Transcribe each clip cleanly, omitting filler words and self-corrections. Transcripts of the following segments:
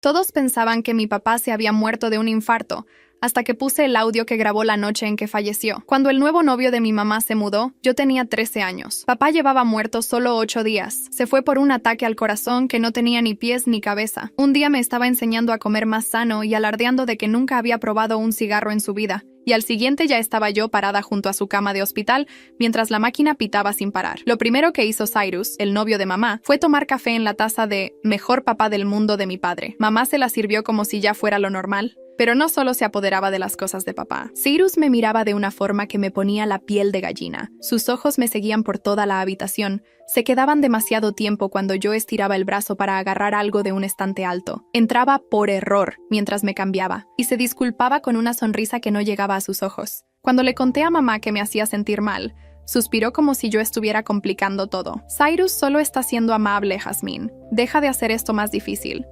Todos pensaban que mi papá se había muerto de un infarto, hasta que puse el audio que grabó la noche en que falleció. Cuando el nuevo novio de mi mamá se mudó, yo tenía 13 años. Papá llevaba muerto solo 8 días. Se fue por un ataque al corazón que no tenía ni pies ni cabeza. Un día me estaba enseñando a comer más sano y alardeando de que nunca había probado un cigarro en su vida. Y al siguiente ya estaba yo parada junto a su cama de hospital, mientras la máquina pitaba sin parar. Lo primero que hizo Cyrus, el novio de mamá, fue tomar café en la taza de mejor papá del mundo de mi padre. Mamá se la sirvió como si ya fuera lo normal. Pero no solo se apoderaba de las cosas de papá. Cyrus me miraba de una forma que me ponía la piel de gallina. Sus ojos me seguían por toda la habitación. Se quedaban demasiado tiempo cuando yo estiraba el brazo para agarrar algo de un estante alto. Entraba por error mientras me cambiaba, y se disculpaba con una sonrisa que no llegaba a sus ojos. Cuando le conté a mamá que me hacía sentir mal, suspiró como si yo estuviera complicando todo. Cyrus solo está siendo amable, Jasmine. Deja de hacer esto más difícil.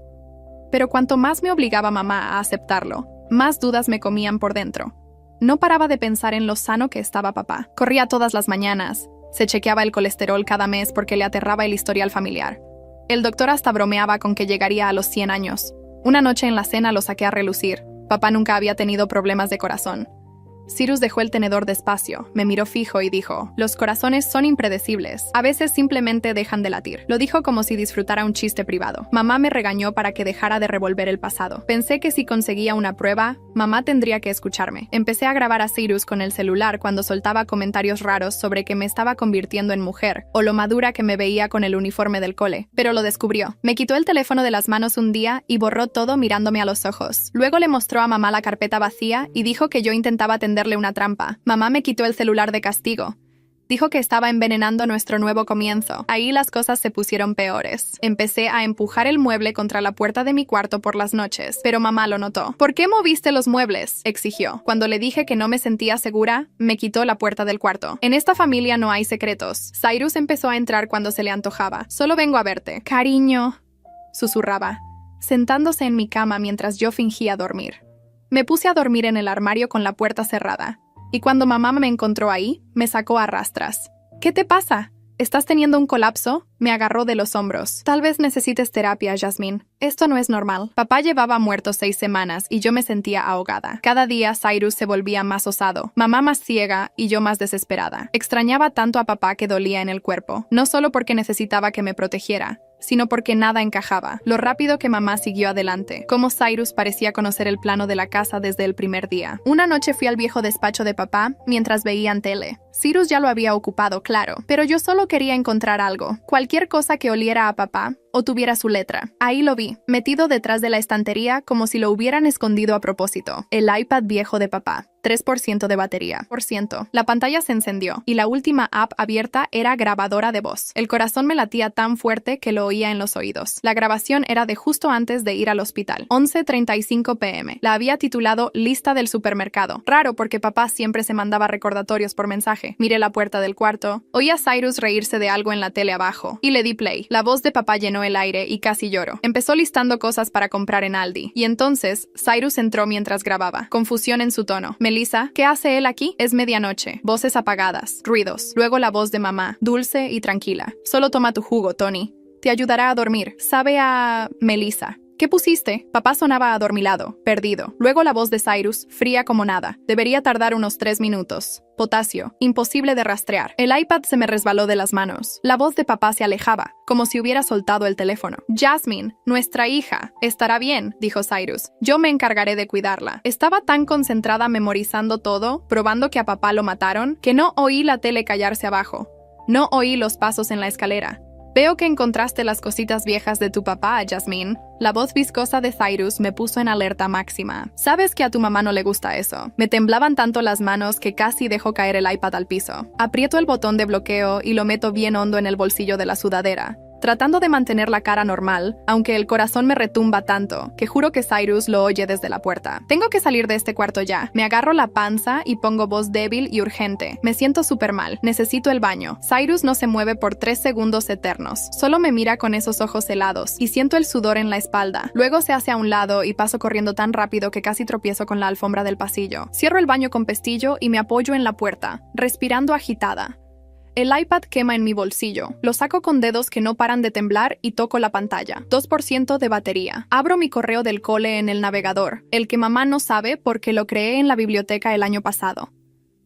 Pero cuanto más me obligaba mamá a aceptarlo, más dudas me comían por dentro. No paraba de pensar en lo sano que estaba papá. Corría todas las mañanas. Se chequeaba el colesterol cada mes porque le aterraba el historial familiar. El doctor hasta bromeaba con que llegaría a los 100 años. Una noche en la cena lo saqué a relucir. Papá nunca había tenido problemas de corazón. Cyrus dejó el tenedor despacio, me miró fijo y dijo: «Los corazones son impredecibles. A veces simplemente dejan de latir». Lo dijo como si disfrutara un chiste privado. Mamá me regañó para que dejara de revolver el pasado. Pensé que si conseguía una prueba, mamá tendría que escucharme. Empecé a grabar a Cyrus con el celular cuando soltaba comentarios raros sobre que me estaba convirtiendo en mujer, o lo madura que me veía con el uniforme del cole. Pero lo descubrió. Me quitó el teléfono de las manos un día y borró todo mirándome a los ojos. Luego le mostró a mamá la carpeta vacía y dijo que yo intentaba tenderle una trampa. Mamá me quitó el celular de castigo. Dijo que estaba envenenando nuestro nuevo comienzo. Ahí las cosas se pusieron peores. Empecé a empujar el mueble contra la puerta de mi cuarto por las noches, pero mamá lo notó. «¿Por qué moviste los muebles?», exigió. Cuando le dije que no me sentía segura, me quitó la puerta del cuarto. En esta familia no hay secretos. Cyrus empezó a entrar cuando se le antojaba. «Solo vengo a verte». «Cariño», susurraba, sentándose en mi cama mientras yo fingía dormir. Me puse a dormir en el armario con la puerta cerrada, y cuando mamá me encontró ahí, me sacó a rastras. «¿Qué te pasa? ¿Estás teniendo un colapso?», me agarró de los hombros. «Tal vez necesites terapia, Jasmine. Esto no es normal». Papá llevaba muerto 6 semanas y yo me sentía ahogada. Cada día Cyrus se volvía más osado, mamá más ciega y yo más desesperada. Extrañaba tanto a papá que dolía en el cuerpo, no solo porque necesitaba que me protegiera, sino porque nada encajaba. Lo rápido que mamá siguió adelante, cómo Cyrus parecía conocer el plano de la casa desde el primer día. Una noche fui al viejo despacho de papá mientras veían tele. Cyrus ya lo había ocupado, claro, pero yo solo quería encontrar algo, cualquier cosa que oliera a papá o tuviera su letra. Ahí lo vi, metido detrás de la estantería como si lo hubieran escondido a propósito. El iPad viejo de papá. 3% de batería. La pantalla se encendió y la última app abierta era grabadora de voz. El corazón me latía tan fuerte que lo oía en los oídos. La grabación era de justo antes de ir al hospital. 11:35 p.m. La había titulado Lista del supermercado. Raro porque papá siempre se mandaba recordatorios por mensaje. Miré la puerta del cuarto. Oí a Cyrus reírse de algo en la tele abajo y le di play. La voz de papá llenó el aire y casi lloro. Empezó listando cosas para comprar en Aldi. Y entonces Cyrus entró mientras grababa. Confusión en su tono. «Melissa, ¿qué hace él aquí?» «Es medianoche». Voces apagadas. Ruidos. Luego la voz de mamá, dulce y tranquila. «Solo toma tu jugo, Tony. Te ayudará a dormir. Sabe a... Melissa». «¿Qué pusiste?» Papá sonaba adormilado, perdido. Luego la voz de Cyrus, fría como nada. «Debería tardar unos 3 minutos. Potasio. Imposible de rastrear». El iPad se me resbaló de las manos. La voz de papá se alejaba, como si hubiera soltado el teléfono. «Jasmine, nuestra hija. Estará bien», dijo Cyrus. «Yo me encargaré de cuidarla». Estaba tan concentrada memorizando todo, probando que a papá lo mataron, que no oí la tele callarse abajo. No oí los pasos en la escalera. «Veo que encontraste las cositas viejas de tu papá, Jasmine». La voz viscosa de Cyrus me puso en alerta máxima. «Sabes que a tu mamá no le gusta eso». Me temblaban tanto las manos que casi dejó caer el iPad al piso. Aprieto el botón de bloqueo y lo meto bien hondo en el bolsillo de la sudadera, tratando de mantener la cara normal, aunque el corazón me retumba tanto que juro que Cyrus lo oye desde la puerta. «Tengo que salir de este cuarto ya». Me agarro la panza y pongo voz débil y urgente. «Me siento súper mal. Necesito el baño». Cyrus no se mueve por 3 segundos eternos. Solo me mira con esos ojos helados y siento el sudor en la espalda. Luego se hace a un lado y paso corriendo tan rápido que casi tropiezo con la alfombra del pasillo. Cierro el baño con pestillo y me apoyo en la puerta, respirando agitada. El iPad quema en mi bolsillo. Lo saco con dedos que no paran de temblar y toco la pantalla. 2% de batería. Abro mi correo del cole en el navegador, el que mamá no sabe porque lo creé en la biblioteca el año pasado.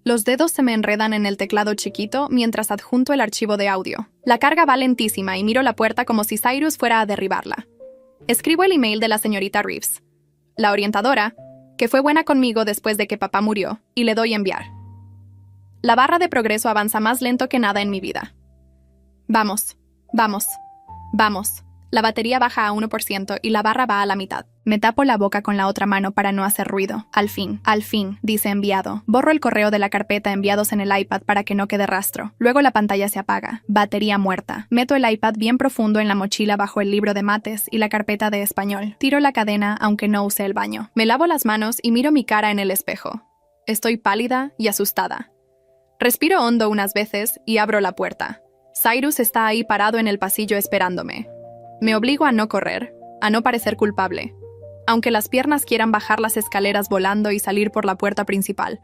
Los dedos se me enredan en el teclado chiquito mientras adjunto el archivo de audio. La carga va lentísima y miro la puerta como si Cyrus fuera a derribarla. Escribo el email de la señorita Reeves, la orientadora, que fue buena conmigo después de que papá murió, y le doy enviar. La barra de progreso avanza más lento que nada en mi vida. Vamos, vamos, vamos. La batería baja a 1% y la barra va a la mitad. Me tapo la boca con la otra mano para no hacer ruido. Al fin, dice enviado. Borro el correo de la carpeta enviados en el iPad para que no quede rastro. Luego la pantalla se apaga. Batería muerta. Meto el iPad bien profundo en la mochila bajo el libro de mates y la carpeta de español. Tiro la cadena aunque no use el baño. Me lavo las manos y miro mi cara en el espejo. Estoy pálida y asustada. Respiro hondo unas veces y abro la puerta. Cyrus está ahí parado en el pasillo esperándome. Me obligo a no correr, a no parecer culpable. Aunque las piernas quieran bajar las escaleras volando y salir por la puerta principal.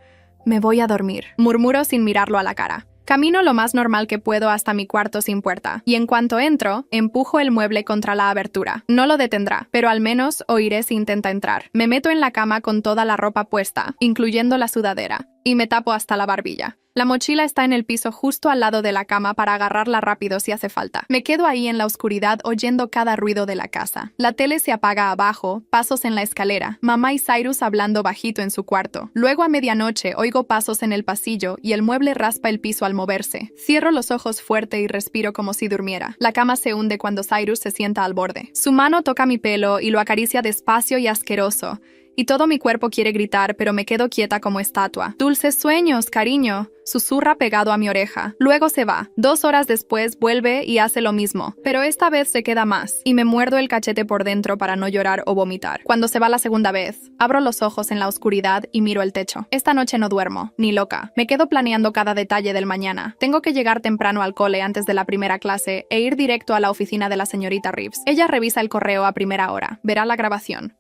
Me voy a dormir, murmuro sin mirarlo a la cara. Camino lo más normal que puedo hasta mi cuarto sin puerta, y en cuanto entro, empujo el mueble contra la abertura. No lo detendrá, pero al menos oiré si intenta entrar. Me meto en la cama con toda la ropa puesta, incluyendo la sudadera, y me tapo hasta la barbilla. La mochila está en el piso justo al lado de la cama para agarrarla rápido si hace falta. Me quedo ahí en la oscuridad oyendo cada ruido de la casa. La tele se apaga abajo, pasos en la escalera, mamá y Cyrus hablando bajito en su cuarto. Luego a medianoche oigo pasos en el pasillo y el mueble raspa el piso al moverse. Cierro los ojos fuerte y respiro como si durmiera. La cama se hunde cuando Cyrus se sienta al borde. Su mano toca mi pelo y lo acaricia despacio y asqueroso. Y todo mi cuerpo quiere gritar, pero me quedo quieta como estatua. «Dulces sueños, cariño», susurra pegado a mi oreja. Luego se va. 2 horas después vuelve y hace lo mismo. Pero esta vez se queda más, y me muerdo el cachete por dentro para no llorar o vomitar. Cuando se va la segunda vez, abro los ojos en la oscuridad y miro el techo. Esta noche no duermo, ni loca. Me quedo planeando cada detalle del mañana. Tengo que llegar temprano al cole antes de la primera clase e ir directo a la oficina de la señorita Reeves. Ella revisa el correo a primera hora. Verá la grabación.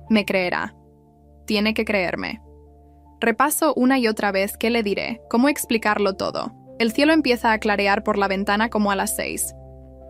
Me creerá. Tiene que creerme. Repaso una y otra vez qué le diré, cómo explicarlo todo. El cielo empieza a clarear por la ventana como a las 6.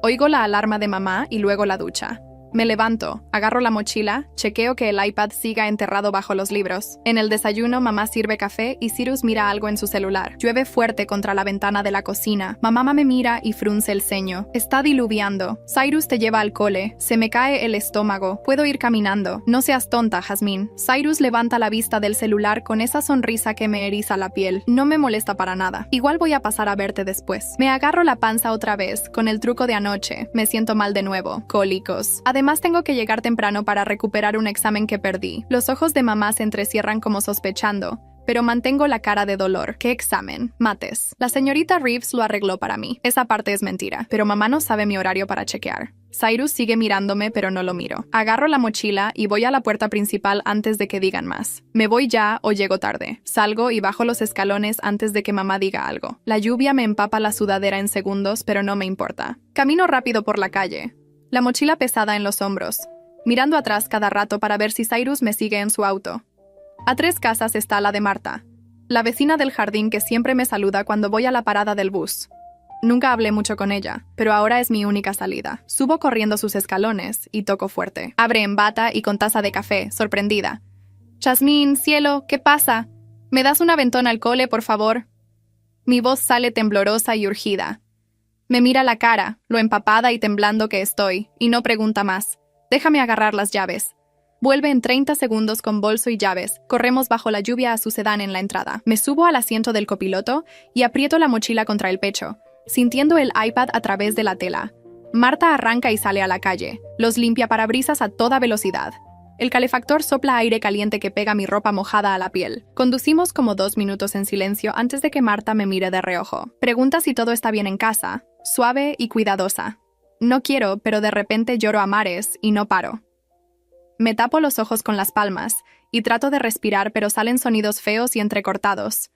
Oigo la alarma de mamá y luego la ducha. Me levanto, agarro la mochila, chequeo que el iPad siga enterrado bajo los libros. En el desayuno, mamá sirve café y Cyrus mira algo en su celular. Llueve fuerte contra la ventana de la cocina. Mamá me mira y frunce el ceño. Está diluviando. Cyrus te lleva al cole. Se me cae el estómago. Puedo ir caminando. No seas tonta, Jasmine. Cyrus levanta la vista del celular con esa sonrisa que me eriza la piel. No me molesta para nada. Igual voy a pasar a verte después. Me agarro la panza otra vez, con el truco de anoche. Me siento mal de nuevo. Cólicos. Además, tengo que llegar temprano para recuperar un examen que perdí. Los ojos de mamá se entrecierran como sospechando, pero mantengo la cara de dolor. ¿Qué examen? Mates. La señorita Reeves lo arregló para mí. Esa parte es mentira, pero mamá no sabe mi horario para chequear. Cyrus sigue mirándome, pero no lo miro. Agarro la mochila y voy a la puerta principal antes de que digan más. Me voy ya o llego tarde. Salgo y bajo los escalones antes de que mamá diga algo. La lluvia me empapa la sudadera en segundos, pero no me importa. Camino rápido por la calle, la mochila pesada en los hombros, mirando atrás cada rato para ver si Cyrus me sigue en su auto. A 3 casas está la de Marta, la vecina del jardín que siempre me saluda cuando voy a la parada del bus. Nunca hablé mucho con ella, pero ahora es mi única salida. Subo corriendo sus escalones y toco fuerte. Abre en bata y con taza de café, sorprendida. «Jasmine, cielo, ¿qué pasa? ¿Me das un aventón al cole, por favor?» Mi voz sale temblorosa y urgida. Me mira la cara, lo empapada y temblando que estoy, y no pregunta más. Déjame agarrar las llaves. Vuelve en 30 segundos con bolso y llaves. Corremos bajo la lluvia a su sedán en la entrada. Me subo al asiento del copiloto y aprieto la mochila contra el pecho, sintiendo el iPad a través de la tela. Marta arranca y sale a la calle. Los limpiaparabrisas a toda velocidad. El calefactor sopla aire caliente que pega mi ropa mojada a la piel. Conducimos como 2 minutos en silencio antes de que Marta me mire de reojo. Pregunta si todo está bien en casa, suave y cuidadosa. No quiero, pero de repente lloro a mares y no paro. Me tapo los ojos con las palmas y trato de respirar, pero salen sonidos feos y entrecortados.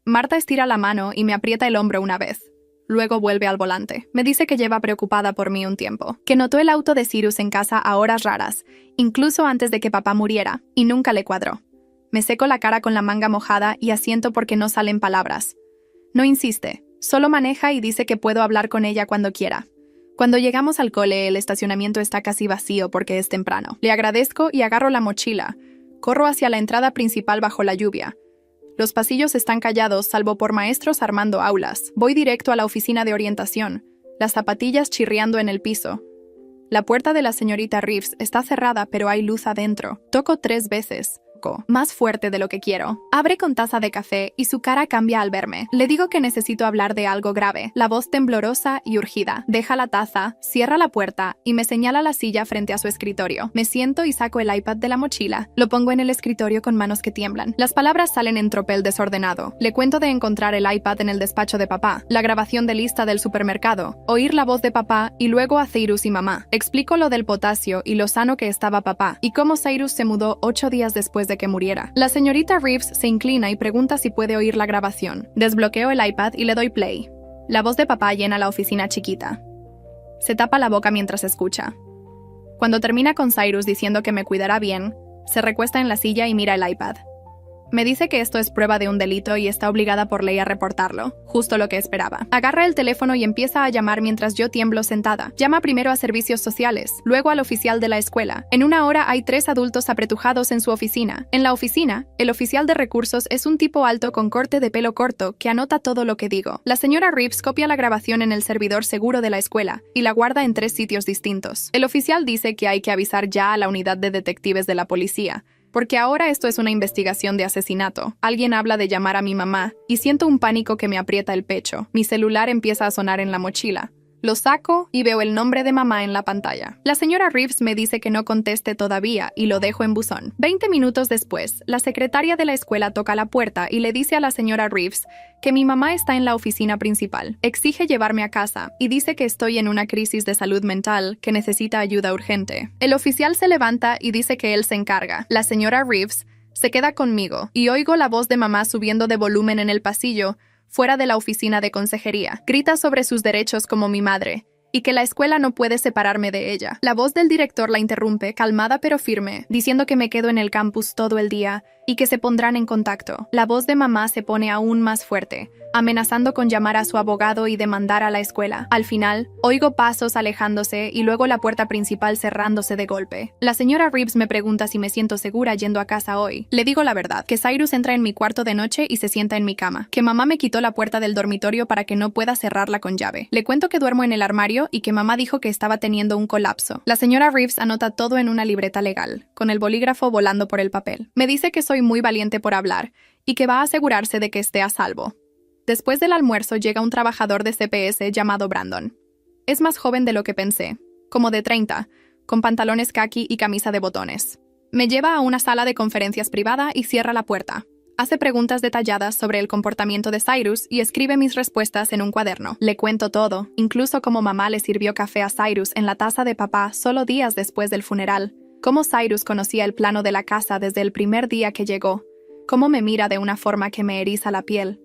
Marta estira la mano y me aprieta el hombro una vez. Luego vuelve al volante. Me dice que lleva preocupada por mí un tiempo, que notó el auto de Cyrus en casa a horas raras, incluso antes de que papá muriera, y nunca le cuadró. Me seco la cara con la manga mojada y asiento porque no salen palabras. No insiste, Solo maneja y dice que puedo hablar con ella cuando quiera. Cuando llegamos al cole, el estacionamiento está casi vacío porque es temprano. Le agradezco y agarro la mochila. Corro hacia la entrada principal bajo la lluvia. Los pasillos están callados, salvo por maestros armando aulas. Voy directo a la oficina de orientación, las zapatillas chirriando en el piso. La puerta de la señorita Reeves está cerrada, pero hay luz adentro. Toco 3 veces. Más fuerte de lo que quiero. Abre con taza de café y su cara cambia al verme. Le digo que necesito hablar de algo grave. La voz temblorosa y urgida. Deja la taza, cierra la puerta y me señala la silla frente a su escritorio. Me siento y saco el iPad de la mochila. Lo pongo en el escritorio con manos que tiemblan. Las palabras salen en tropel desordenado. Le cuento de encontrar el iPad en el despacho de papá, la grabación de lista del supermercado, oír la voz de papá y luego a Cyrus y mamá. Explico lo del potasio y lo sano que estaba papá y cómo Cyrus se mudó 8 días después de que muriera. La señorita Reeves se inclina y pregunta si puede oír la grabación. Desbloqueo el iPad y le doy play. La voz de papá llena la oficina chiquita. Se tapa la boca mientras escucha. Cuando termina con Cyrus diciendo que me cuidará bien, se recuesta en la silla y mira el iPad. Me dice que esto es prueba de un delito y está obligada por ley a reportarlo, justo lo que esperaba. Agarra el teléfono y empieza a llamar mientras yo tiemblo sentada. Llama primero a servicios sociales, luego al oficial de la escuela. En 1 hora hay 3 adultos apretujados en su oficina. En la oficina, el oficial de recursos es un tipo alto con corte de pelo corto que anota todo lo que digo. La señora Reeves copia la grabación en el servidor seguro de la escuela y la guarda en 3 sitios distintos. El oficial dice que hay que avisar ya a la unidad de detectives de la policía, porque ahora esto es una investigación de asesinato. Alguien habla de llamar a mi mamá y siento un pánico que me aprieta el pecho. Mi celular empieza a sonar en la mochila. Lo saco y veo el nombre de mamá en la pantalla. La señora Reeves me dice que no conteste todavía y lo dejo en buzón. 20 minutos después, la secretaria de la escuela toca la puerta y le dice a la señora Reeves que mi mamá está en la oficina principal. Exige llevarme a casa y dice que estoy en una crisis de salud mental que necesita ayuda urgente. El oficial se levanta y dice que él se encarga. La señora Reeves se queda conmigo y oigo la voz de mamá subiendo de volumen en el pasillo, fuera de la oficina de consejería. Grita sobre sus derechos como mi madre, y que la escuela no puede separarme de ella. La voz del director la interrumpe, calmada pero firme, diciendo que me quedo en el campus todo el día y que se pondrán en contacto. La voz de mamá se pone aún más fuerte, amenazando con llamar a su abogado y demandar a la escuela. Al final, oigo pasos alejándose y luego la puerta principal cerrándose de golpe. La señora Reeves me pregunta si me siento segura yendo a casa hoy. Le digo la verdad, que Cyrus entra en mi cuarto de noche y se sienta en mi cama, que mamá me quitó la puerta del dormitorio para que no pueda cerrarla con llave. Le cuento que duermo en el armario y que mamá dijo que estaba teniendo un colapso. La señora Reeves anota todo en una libreta legal, con el bolígrafo volando por el papel. Me dice que soy muy valiente por hablar y que va a asegurarse de que esté a salvo. Después del almuerzo llega un trabajador de CPS llamado Brandon. Es más joven de lo que pensé, como de 30, con pantalones caqui y camisa de botones. Me lleva a una sala de conferencias privada y cierra la puerta. Hace preguntas detalladas sobre el comportamiento de Cyrus y escribe mis respuestas en un cuaderno. Le cuento todo, incluso cómo mamá le sirvió café a Cyrus en la taza de papá solo días después del funeral, cómo Cyrus conocía el plano de la casa desde el primer día que llegó, cómo me mira de una forma que me eriza la piel.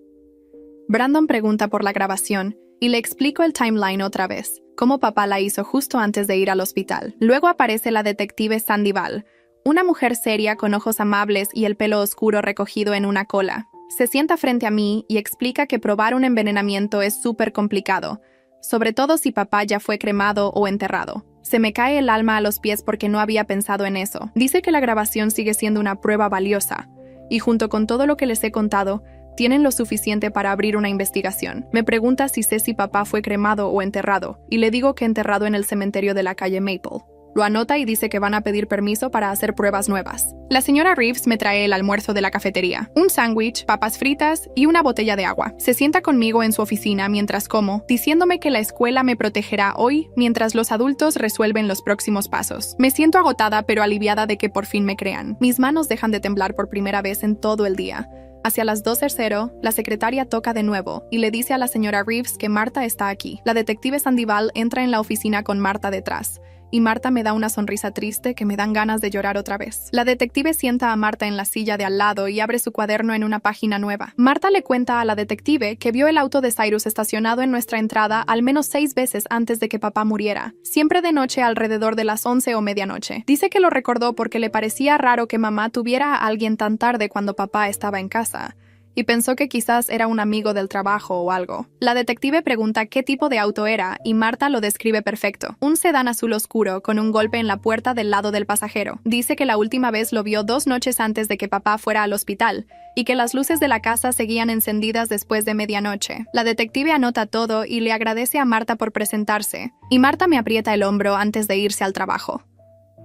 Brandon pregunta por la grabación y le explico el timeline otra vez, cómo papá la hizo justo antes de ir al hospital. Luego aparece la detective Sandoval, una mujer seria con ojos amables y el pelo oscuro recogido en una cola. Se sienta frente a mí y explica que probar un envenenamiento es súper complicado, sobre todo si papá ya fue cremado o enterrado. Se me cae el alma a los pies porque no había pensado en eso. Dice que la grabación sigue siendo una prueba valiosa, y junto con todo lo que les he contado, tienen lo suficiente para abrir una investigación. Me pregunta si sé si papá fue cremado o enterrado, y le digo que enterrado en el cementerio de la calle Maple. Lo anota y dice que van a pedir permiso para hacer pruebas nuevas. La señora Reeves me trae el almuerzo de la cafetería, un sándwich, papas fritas y una botella de agua. Se sienta conmigo en su oficina mientras como, diciéndome que la escuela me protegerá hoy mientras los adultos resuelven los próximos pasos. Me siento agotada pero aliviada de que por fin me crean. Mis manos dejan de temblar por primera vez en todo el día. Hacia las 2:00, la secretaria toca de nuevo y le dice a la señora Reeves que Marta está aquí. La detective Sandoval entra en la oficina con Marta detrás, y Marta me da una sonrisa triste que me dan ganas de llorar otra vez. La detective sienta a Marta en la silla de al lado y abre su cuaderno en una página nueva. Marta le cuenta a la detective que vio el auto de Cyrus estacionado en nuestra entrada al menos 6 veces antes de que papá muriera, siempre de noche alrededor de las 11 o medianoche. Dice que lo recordó porque le parecía raro que mamá tuviera a alguien tan tarde cuando papá estaba en casa, y pensó que quizás era un amigo del trabajo o algo. La detective pregunta qué tipo de auto era y Marta lo describe perfecto. Un sedán azul oscuro con un golpe en la puerta del lado del pasajero. Dice que la última vez lo vio 2 noches antes de que papá fuera al hospital y que las luces de la casa seguían encendidas después de medianoche. La detective anota todo y le agradece a Marta por presentarse, y Marta me aprieta el hombro antes de irse al trabajo.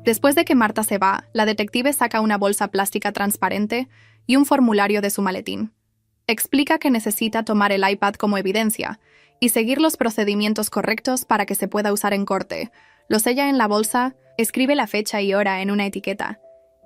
Después de que Marta se va, la detective saca una bolsa plástica transparente y un formulario de su maletín. Explica que necesita tomar el iPad como evidencia y seguir los procedimientos correctos para que se pueda usar en corte. Lo sella en la bolsa, escribe la fecha y hora en una etiqueta,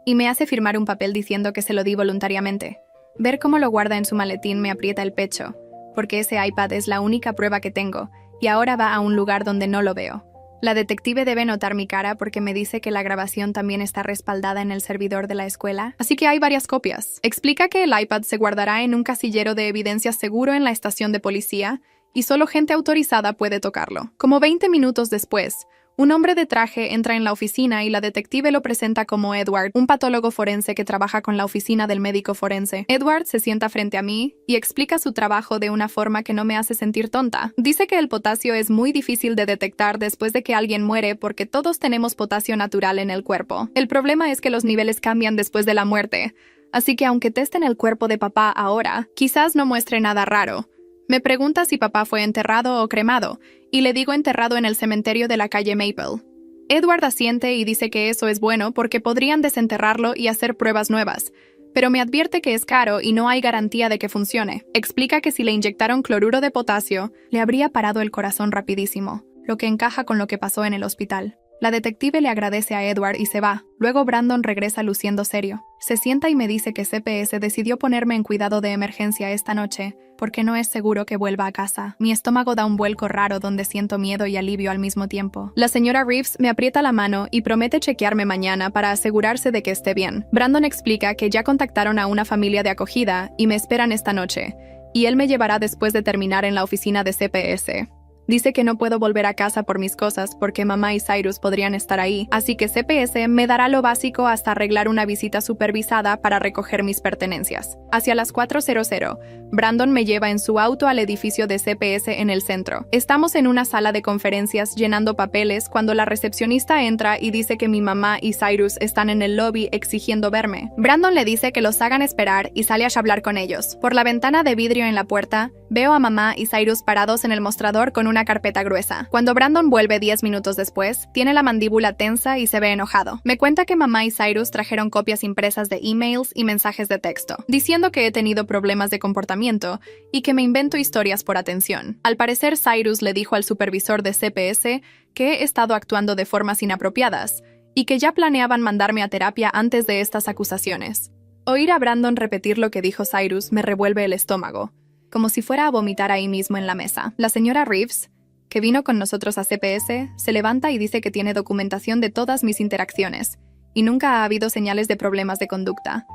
y me hace firmar un papel diciendo que se lo di voluntariamente. Ver cómo lo guarda en su maletín me aprieta el pecho, porque ese iPad es la única prueba que tengo, y ahora va a un lugar donde no lo veo. La detective debe notar mi cara porque me dice que la grabación también está respaldada en el servidor de la escuela, así que hay varias copias. Explica que el iPad se guardará en un casillero de evidencias seguro en la estación de policía y solo gente autorizada puede tocarlo. Como 20 minutos después, un hombre de traje entra en la oficina y la detective lo presenta como Edward, un patólogo forense que trabaja con la oficina del médico forense. Edward se sienta frente a mí y explica su trabajo de una forma que no me hace sentir tonta. Dice que el potasio es muy difícil de detectar después de que alguien muere porque todos tenemos potasio natural en el cuerpo. El problema es que los niveles cambian después de la muerte, así que aunque testen el cuerpo de papá ahora, quizás no muestre nada raro. Me pregunta si papá fue enterrado o cremado, y le digo enterrado en el cementerio de la calle Maple. Edward asiente y dice que eso es bueno porque podrían desenterrarlo y hacer pruebas nuevas, pero me advierte que es caro y no hay garantía de que funcione. Explica que si le inyectaron cloruro de potasio, le habría parado el corazón rapidísimo, lo que encaja con lo que pasó en el hospital. La detective le agradece a Edward y se va. Luego Brandon regresa luciendo serio. Se sienta y me dice que CPS decidió ponerme en cuidado de emergencia esta noche, porque no es seguro que vuelva a casa. Mi estómago da un vuelco raro donde siento miedo y alivio al mismo tiempo. La señora Reeves me aprieta la mano y promete chequearme mañana para asegurarse de que esté bien. Brandon explica que ya contactaron a una familia de acogida y me esperan esta noche, y él me llevará después de terminar en la oficina de CPS. Dice que no puedo volver a casa por mis cosas porque mamá y Cyrus podrían estar ahí, así que CPS me dará lo básico hasta arreglar una visita supervisada para recoger mis pertenencias. Hacia las 4:00, Brandon me lleva en su auto al edificio de CPS en el centro. Estamos en una sala de conferencias llenando papeles cuando la recepcionista entra y dice que mi mamá y Cyrus están en el lobby exigiendo verme. Brandon le dice que los hagan esperar y sale a hablar con ellos. Por la ventana de vidrio en la puerta, veo a mamá y Cyrus parados en el mostrador con una carpeta gruesa. Cuando Brandon vuelve 10 minutos después, tiene la mandíbula tensa y se ve enojado. Me cuenta que mamá y Cyrus trajeron copias impresas de emails y mensajes de texto, diciendo que he tenido problemas de comportamiento y que me invento historias por atención. Al parecer, Cyrus le dijo al supervisor de CPS que he estado actuando de formas inapropiadas y que ya planeaban mandarme a terapia antes de estas acusaciones. Oír a Brandon repetir lo que dijo Cyrus me revuelve el estómago, como si fuera a vomitar ahí mismo en la mesa. La señora Reeves, que vino con nosotros a CPS, se levanta y dice que tiene documentación de todas mis interacciones, y nunca ha habido señales de problemas de conducta.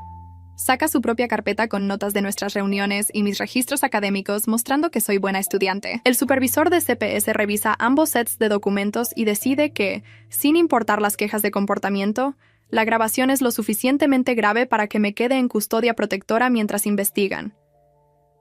Saca su propia carpeta con notas de nuestras reuniones y mis registros académicos mostrando que soy buena estudiante. El supervisor de CPS revisa ambos sets de documentos y decide que, sin importar las quejas de comportamiento, la grabación es lo suficientemente grave para que me quede en custodia protectora mientras investigan.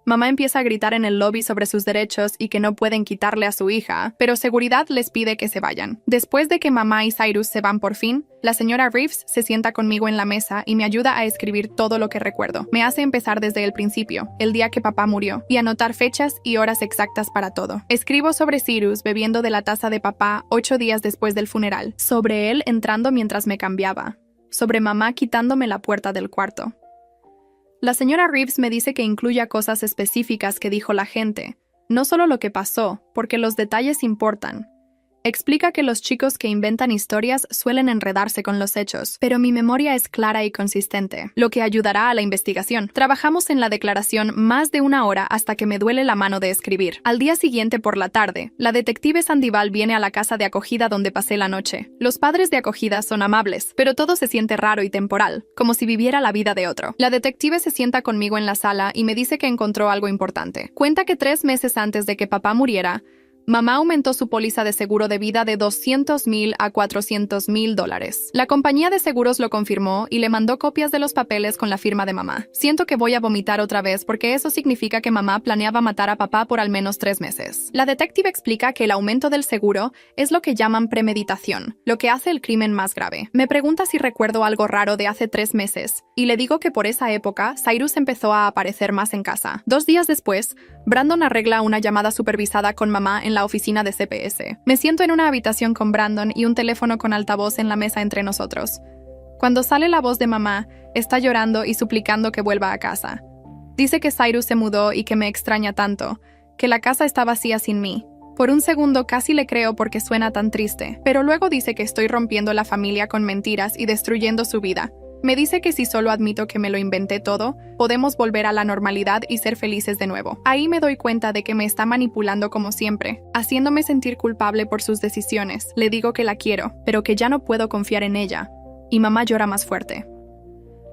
Mamá empieza a gritar en el lobby sobre sus derechos y que no pueden quitarle a su hija, pero seguridad les pide que se vayan. Después de que mamá y Cyrus se van por fin, la señora Reeves se sienta conmigo en la mesa y me ayuda a escribir todo lo que recuerdo. Me hace empezar desde el principio, el día que papá murió, y anotar fechas y horas exactas para todo. Escribo sobre Cyrus bebiendo de la taza de papá 8 días después del funeral, sobre él entrando mientras me cambiaba, sobre mamá quitándome la puerta del cuarto. La señora Reeves me dice que incluya cosas específicas que dijo la gente, no solo lo que pasó, porque los detalles importan. Explica que los chicos que inventan historias suelen enredarse con los hechos, pero mi memoria es clara y consistente, lo que ayudará a la investigación. Trabajamos en la declaración más de 1 hora hasta que me duele la mano de escribir. Al día siguiente por la tarde, la detective Sandival viene a la casa de acogida donde pasé la noche. Los padres de acogida son amables, pero todo se siente raro y temporal, como si viviera la vida de otro. La detective se sienta conmigo en la sala y me dice que encontró algo importante. Cuenta que 3 meses antes de que papá muriera, Mamá aumentó su póliza de seguro de vida de $200,000 a $400,000. La compañía de seguros lo confirmó y le mandó copias de los papeles con la firma de mamá. Siento que voy a vomitar otra vez porque eso significa que mamá planeaba matar a papá por al menos 3 meses. La detective explica que el aumento del seguro es lo que llaman premeditación, lo que hace el crimen más grave. Me pregunta si recuerdo algo raro de hace 3 meses, y le digo que por esa época Cyrus empezó a aparecer más en casa. 2 días después, Brandon arregla una llamada supervisada con mamá en la oficina de CPS. Me siento en una habitación con Brandon y un teléfono con altavoz en la mesa entre nosotros. Cuando sale la voz de mamá, está llorando y suplicando que vuelva a casa. Dice que Cyrus se mudó y que me extraña tanto, que la casa está vacía sin mí. Por un segundo casi le creo porque suena tan triste, pero luego dice que estoy rompiendo la familia con mentiras y destruyendo su vida. Me dice que si solo admito que me lo inventé todo, podemos volver a la normalidad y ser felices de nuevo. Ahí me doy cuenta de que me está manipulando como siempre, haciéndome sentir culpable por sus decisiones. Le digo que la quiero, pero que ya no puedo confiar en ella. Y mamá llora más fuerte.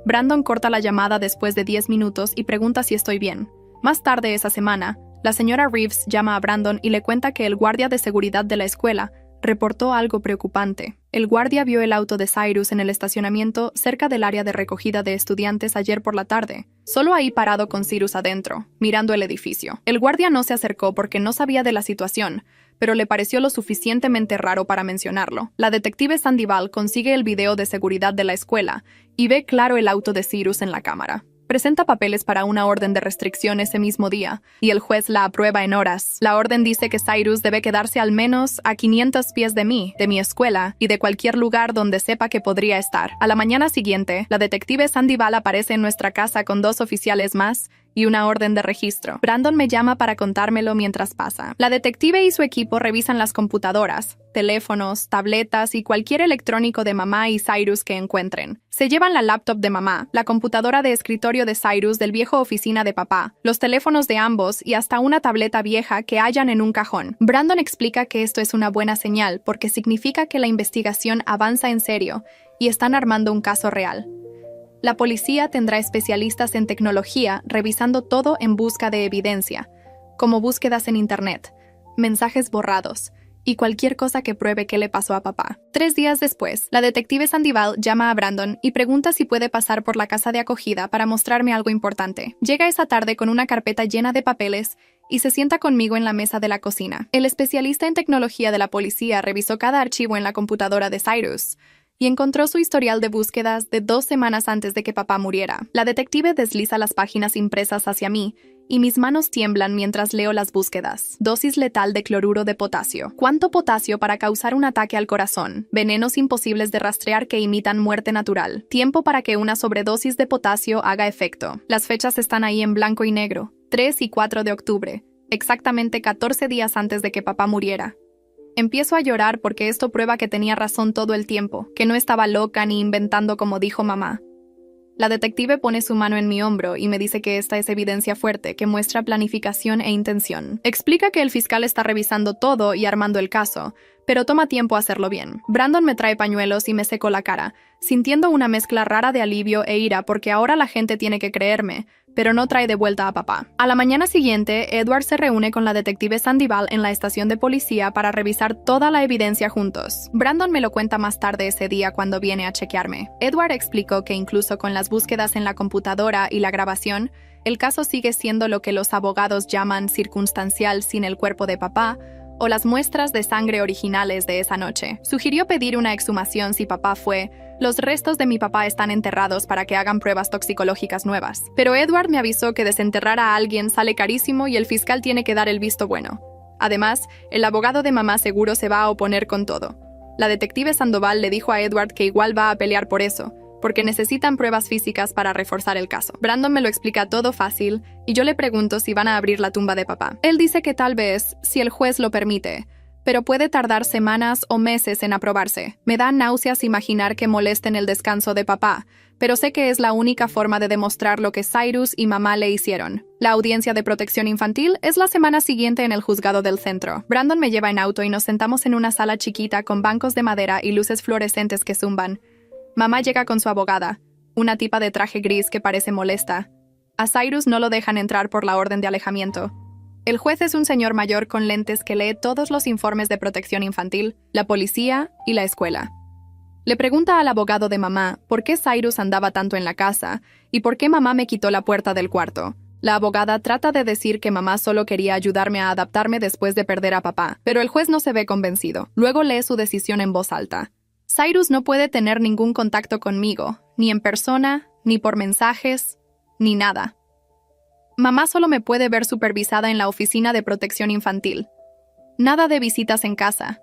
Brandon corta la llamada después de 10 minutos y pregunta si estoy bien. Más tarde esa semana, la señora Reeves llama a Brandon y le cuenta que el guardia de seguridad de la escuela reportó algo preocupante. El guardia vio el auto de Cyrus en el estacionamiento cerca del área de recogida de estudiantes ayer por la tarde, solo ahí parado con Cyrus adentro, mirando el edificio. El guardia no se acercó porque no sabía de la situación, pero le pareció lo suficientemente raro para mencionarlo. La detective Sandoval consigue el video de seguridad de la escuela y ve claro el auto de Cyrus en la cámara. Presenta papeles para una orden de restricción ese mismo día, y el juez la aprueba en horas. La orden dice que Cyrus debe quedarse al menos a 500 pies de mí, de mi escuela, y de cualquier lugar donde sepa que podría estar. A la mañana siguiente, la detective Sandoval aparece en nuestra casa con 2 oficiales más y una orden de registro. Brandon me llama para contármelo mientras pasa. La detective y su equipo revisan las computadoras, teléfonos, tabletas y cualquier electrónico de mamá y Cyrus que encuentren. Se llevan la laptop de mamá, la computadora de escritorio de Cyrus del viejo oficina de papá, los teléfonos de ambos y hasta una tableta vieja que hallan en un cajón. Brandon explica que esto es una buena señal porque significa que la investigación avanza en serio y están armando un caso real. La policía tendrá especialistas en tecnología revisando todo en busca de evidencia, como búsquedas en internet, mensajes borrados y cualquier cosa que pruebe qué le pasó a papá. 3 días después, la detective Sandoval llama a Brandon y pregunta si puede pasar por la casa de acogida para mostrarme algo importante. Llega esa tarde con una carpeta llena de papeles y se sienta conmigo en la mesa de la cocina. El especialista en tecnología de la policía revisó cada archivo en la computadora de Cyrus y encontró su historial de búsquedas de 2 semanas antes de que papá muriera. La detective desliza las páginas impresas hacia mí y mis manos tiemblan mientras leo las búsquedas. Dosis letal de cloruro de potasio. ¿Cuánto potasio para causar un ataque al corazón? Venenos imposibles de rastrear que imitan muerte natural. Tiempo para que una sobredosis de potasio haga efecto. Las fechas están ahí en blanco y negro. 3 y 4 de octubre. Exactamente 14 días antes de que papá muriera. Empiezo a llorar porque esto prueba que tenía razón todo el tiempo, que no estaba loca ni inventando como dijo mamá. La detective pone su mano en mi hombro y me dice que esta es evidencia fuerte que muestra planificación e intención. Explica que el fiscal está revisando todo y armando el caso, pero toma tiempo hacerlo bien. Brandon me trae pañuelos y me seco la cara, sintiendo una mezcla rara de alivio e ira porque ahora la gente tiene que creerme, pero no trae de vuelta a papá. A la mañana siguiente, Edward se reúne con la detective Sandoval en la estación de policía para revisar toda la evidencia juntos. Brandon me lo cuenta más tarde ese día cuando viene a chequearme. Edward explicó que incluso con las búsquedas en la computadora y la grabación, el caso sigue siendo lo que los abogados llaman circunstancial sin el cuerpo de papá, o las muestras de sangre originales de esa noche. Sugirió pedir una exhumación si papá fue. Los restos de mi papá están enterrados para que hagan pruebas toxicológicas nuevas. Pero Edward me avisó que desenterrar a alguien sale carísimo y el fiscal tiene que dar el visto bueno. Además, el abogado de mamá seguro se va a oponer con todo. La detective Sandoval le dijo a Edward que igual va a pelear por eso, porque necesitan pruebas físicas para reforzar el caso. Brandon me lo explica todo fácil y yo le pregunto si van a abrir la tumba de papá. Él dice que tal vez, si el juez lo permite, pero puede tardar semanas o meses en aprobarse. Me da náuseas imaginar que molesten el descanso de papá, pero sé que es la única forma de demostrar lo que Cyrus y mamá le hicieron. La audiencia de protección infantil es la semana siguiente en el juzgado del centro. Brandon me lleva en auto y nos sentamos en una sala chiquita con bancos de madera y luces fluorescentes que zumban. Mamá llega con su abogada, una tipa de traje gris que parece molesta. A Cyrus no lo dejan entrar por la orden de alejamiento. El juez es un señor mayor con lentes que lee todos los informes de protección infantil, la policía y la escuela. Le pregunta al abogado de mamá por qué Cyrus andaba tanto en la casa y por qué mamá me quitó la puerta del cuarto. La abogada trata de decir que mamá solo quería ayudarme a adaptarme después de perder a papá, pero el juez no se ve convencido. Luego lee su decisión en voz alta. Cyrus no puede tener ningún contacto conmigo, ni en persona, ni por mensajes, ni nada. Mamá solo me puede ver supervisada en la oficina de protección infantil. Nada de visitas en casa.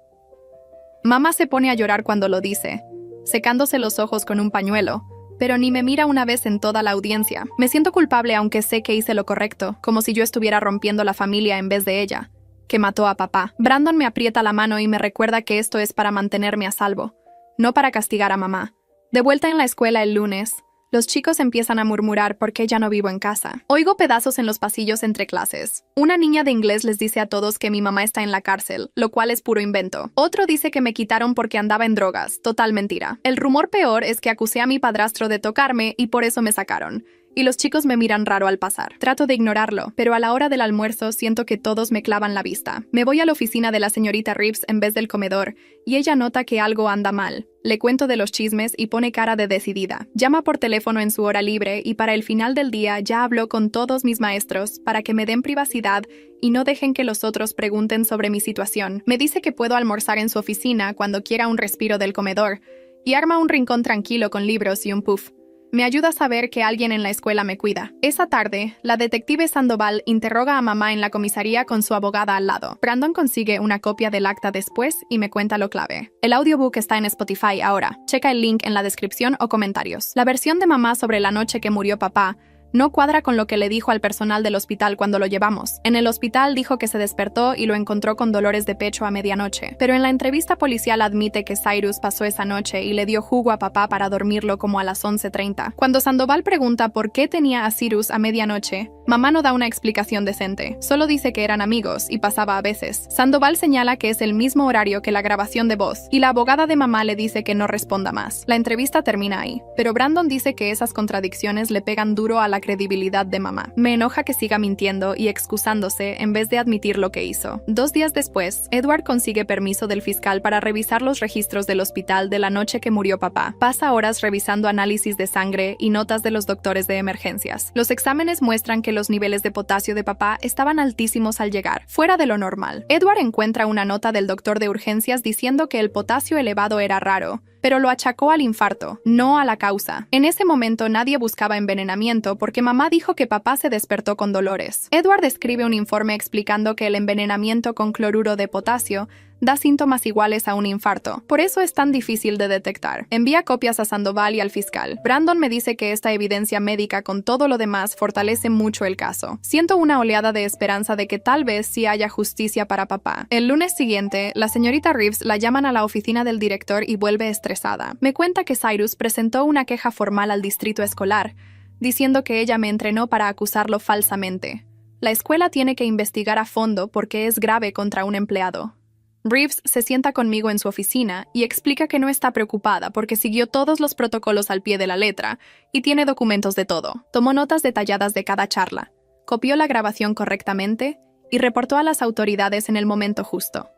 Mamá se pone a llorar cuando lo dice, secándose los ojos con un pañuelo, pero ni me mira una vez en toda la audiencia. Me siento culpable aunque sé que hice lo correcto, como si yo estuviera rompiendo la familia en vez de ella, que mató a papá. Brandon me aprieta la mano y me recuerda que esto es para mantenerme a salvo, no para castigar a mamá. De vuelta en la escuela el lunes, los chicos empiezan a murmurar porque ya no vivo en casa. Oigo pedazos en los pasillos entre clases. Una niña de inglés les dice a todos que mi mamá está en la cárcel, lo cual es puro invento. Otro dice que me quitaron porque andaba en drogas, total mentira. El rumor peor es que acusé a mi padrastro de tocarme y por eso me sacaron. Y los chicos me miran raro al pasar. Trato de ignorarlo, pero a la hora del almuerzo siento que todos me clavan la vista. Me voy a la oficina de la señorita Reeves en vez del comedor, y ella nota que algo anda mal. Le cuento de los chismes y pone cara de decidida. Llama por teléfono en su hora libre y para el final del día ya habló con todos mis maestros para que me den privacidad y no dejen que los otros pregunten sobre mi situación. Me dice que puedo almorzar en su oficina cuando quiera un respiro del comedor, y arma un rincón tranquilo con libros y un puff. Me ayuda a saber que alguien en la escuela me cuida. Esa tarde, la detective Sandoval interroga a mamá en la comisaría con su abogada al lado. Brandon consigue una copia del acta después y me cuenta lo clave. El audiobook está en Spotify ahora. Checa el link en la descripción o comentarios. La versión de mamá sobre la noche que murió papá no cuadra con lo que le dijo al personal del hospital cuando lo llevamos. En el hospital dijo que se despertó y lo encontró con dolores de pecho a medianoche, pero en la entrevista policial admite que Cyrus pasó esa noche y le dio jugo a papá para dormirlo como a las 11:30. Cuando Sandoval pregunta por qué tenía a Cyrus a medianoche, mamá no da una explicación decente, solo dice que eran amigos y pasaba a veces. Sandoval señala que es el mismo horario que la grabación de voz y la abogada de mamá le dice que no responda más. La entrevista termina ahí, pero Brandon dice que esas contradicciones le pegan duro a la credibilidad de mamá. Me enoja que siga mintiendo y excusándose en vez de admitir lo que hizo. 2 días después, Edward consigue permiso del fiscal para revisar los registros del hospital de la noche que murió papá. Pasa horas revisando análisis de sangre y notas de los doctores de emergencias. Los exámenes muestran que los niveles de potasio de papá estaban altísimos al llegar, fuera de lo normal. Edward encuentra una nota del doctor de urgencias diciendo que el potasio elevado era raro, pero lo achacó al infarto, no a la causa. En ese momento nadie buscaba envenenamiento porque mamá dijo que papá se despertó con dolores. Edward escribe un informe explicando que el envenenamiento con cloruro de potasio da síntomas iguales a un infarto. Por eso es tan difícil de detectar. Envía copias a Sandoval y al fiscal. Brandon me dice que esta evidencia médica con todo lo demás fortalece mucho el caso. Siento una oleada de esperanza de que tal vez sí haya justicia para papá. El lunes siguiente, la señorita Reeves la llaman a la oficina del director y vuelve estresada. Me cuenta que Cyrus presentó una queja formal al distrito escolar, diciendo que ella me entrenó para acusarlo falsamente. La escuela tiene que investigar a fondo porque es grave contra un empleado. Reeves se sienta conmigo en su oficina y explica que no está preocupada porque siguió todos los protocolos al pie de la letra y tiene documentos de todo. Tomó notas detalladas de cada charla, copió la grabación correctamente y reportó a las autoridades en el momento justo.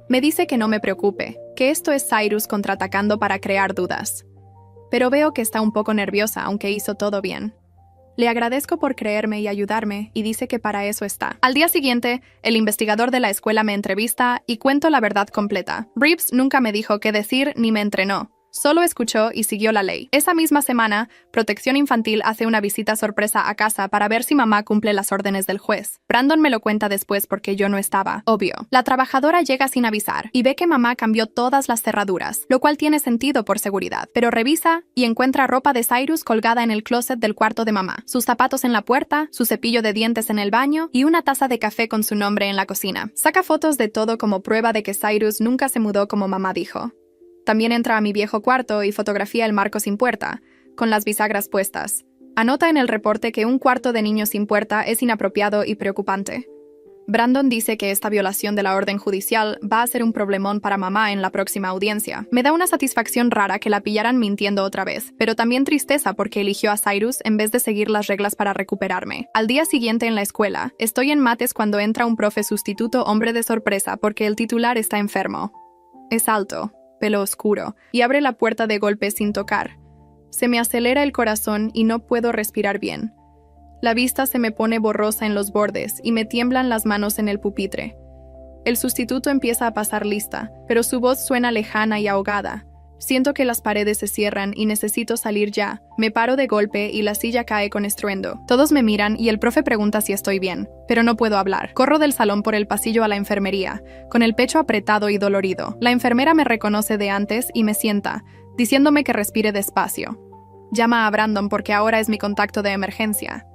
Me dice que no me preocupe, que esto es Cyrus contraatacando para crear dudas. Pero veo que está un poco nerviosa, aunque hizo todo bien. Le agradezco por creerme y ayudarme, y dice que para eso está. Al día siguiente, el investigador de la escuela me entrevista y cuento la verdad completa. Reeves nunca me dijo qué decir ni me entrenó. Solo escuchó y siguió la ley. Esa misma semana, Protección Infantil hace una visita sorpresa a casa para ver si mamá cumple las órdenes del juez. Brandon me lo cuenta después porque yo no estaba. Obvio. La trabajadora llega sin avisar y ve que mamá cambió todas las cerraduras, lo cual tiene sentido por seguridad. Pero revisa y encuentra ropa de Cyrus colgada en el closet del cuarto de mamá, sus zapatos en la puerta, su cepillo de dientes en el baño y una taza de café con su nombre en la cocina. Saca fotos de todo como prueba de que Cyrus nunca se mudó como mamá dijo. También entra a mi viejo cuarto y fotografía el marco sin puerta, con las bisagras puestas. Anota en el reporte que un cuarto de niño sin puerta es inapropiado y preocupante. Brandon dice que esta violación de la orden judicial va a ser un problemón para mamá en la próxima audiencia. Me da una satisfacción rara que la pillaran mintiendo otra vez, pero también tristeza porque eligió a Cyrus en vez de seguir las reglas para recuperarme. Al día siguiente en la escuela, estoy en mates cuando entra un profe sustituto hombre de sorpresa porque el titular está enfermo. Es alto, pelo oscuro, y abre la puerta de golpe sin tocar. Se me acelera el corazón y no puedo respirar bien. La vista se me pone borrosa en los bordes y me tiemblan las manos en el pupitre. El sustituto empieza a pasar lista, pero su voz suena lejana y ahogada. Siento que las paredes se cierran y necesito salir ya. Me paro de golpe y la silla cae con estruendo. Todos me miran y el profe pregunta si estoy bien, pero no puedo hablar. Corro del salón por el pasillo a la enfermería, con el pecho apretado y dolorido. La enfermera me reconoce de antes y me sienta, diciéndome que respire despacio. Llama a Brandon porque ahora es mi contacto de emergencia.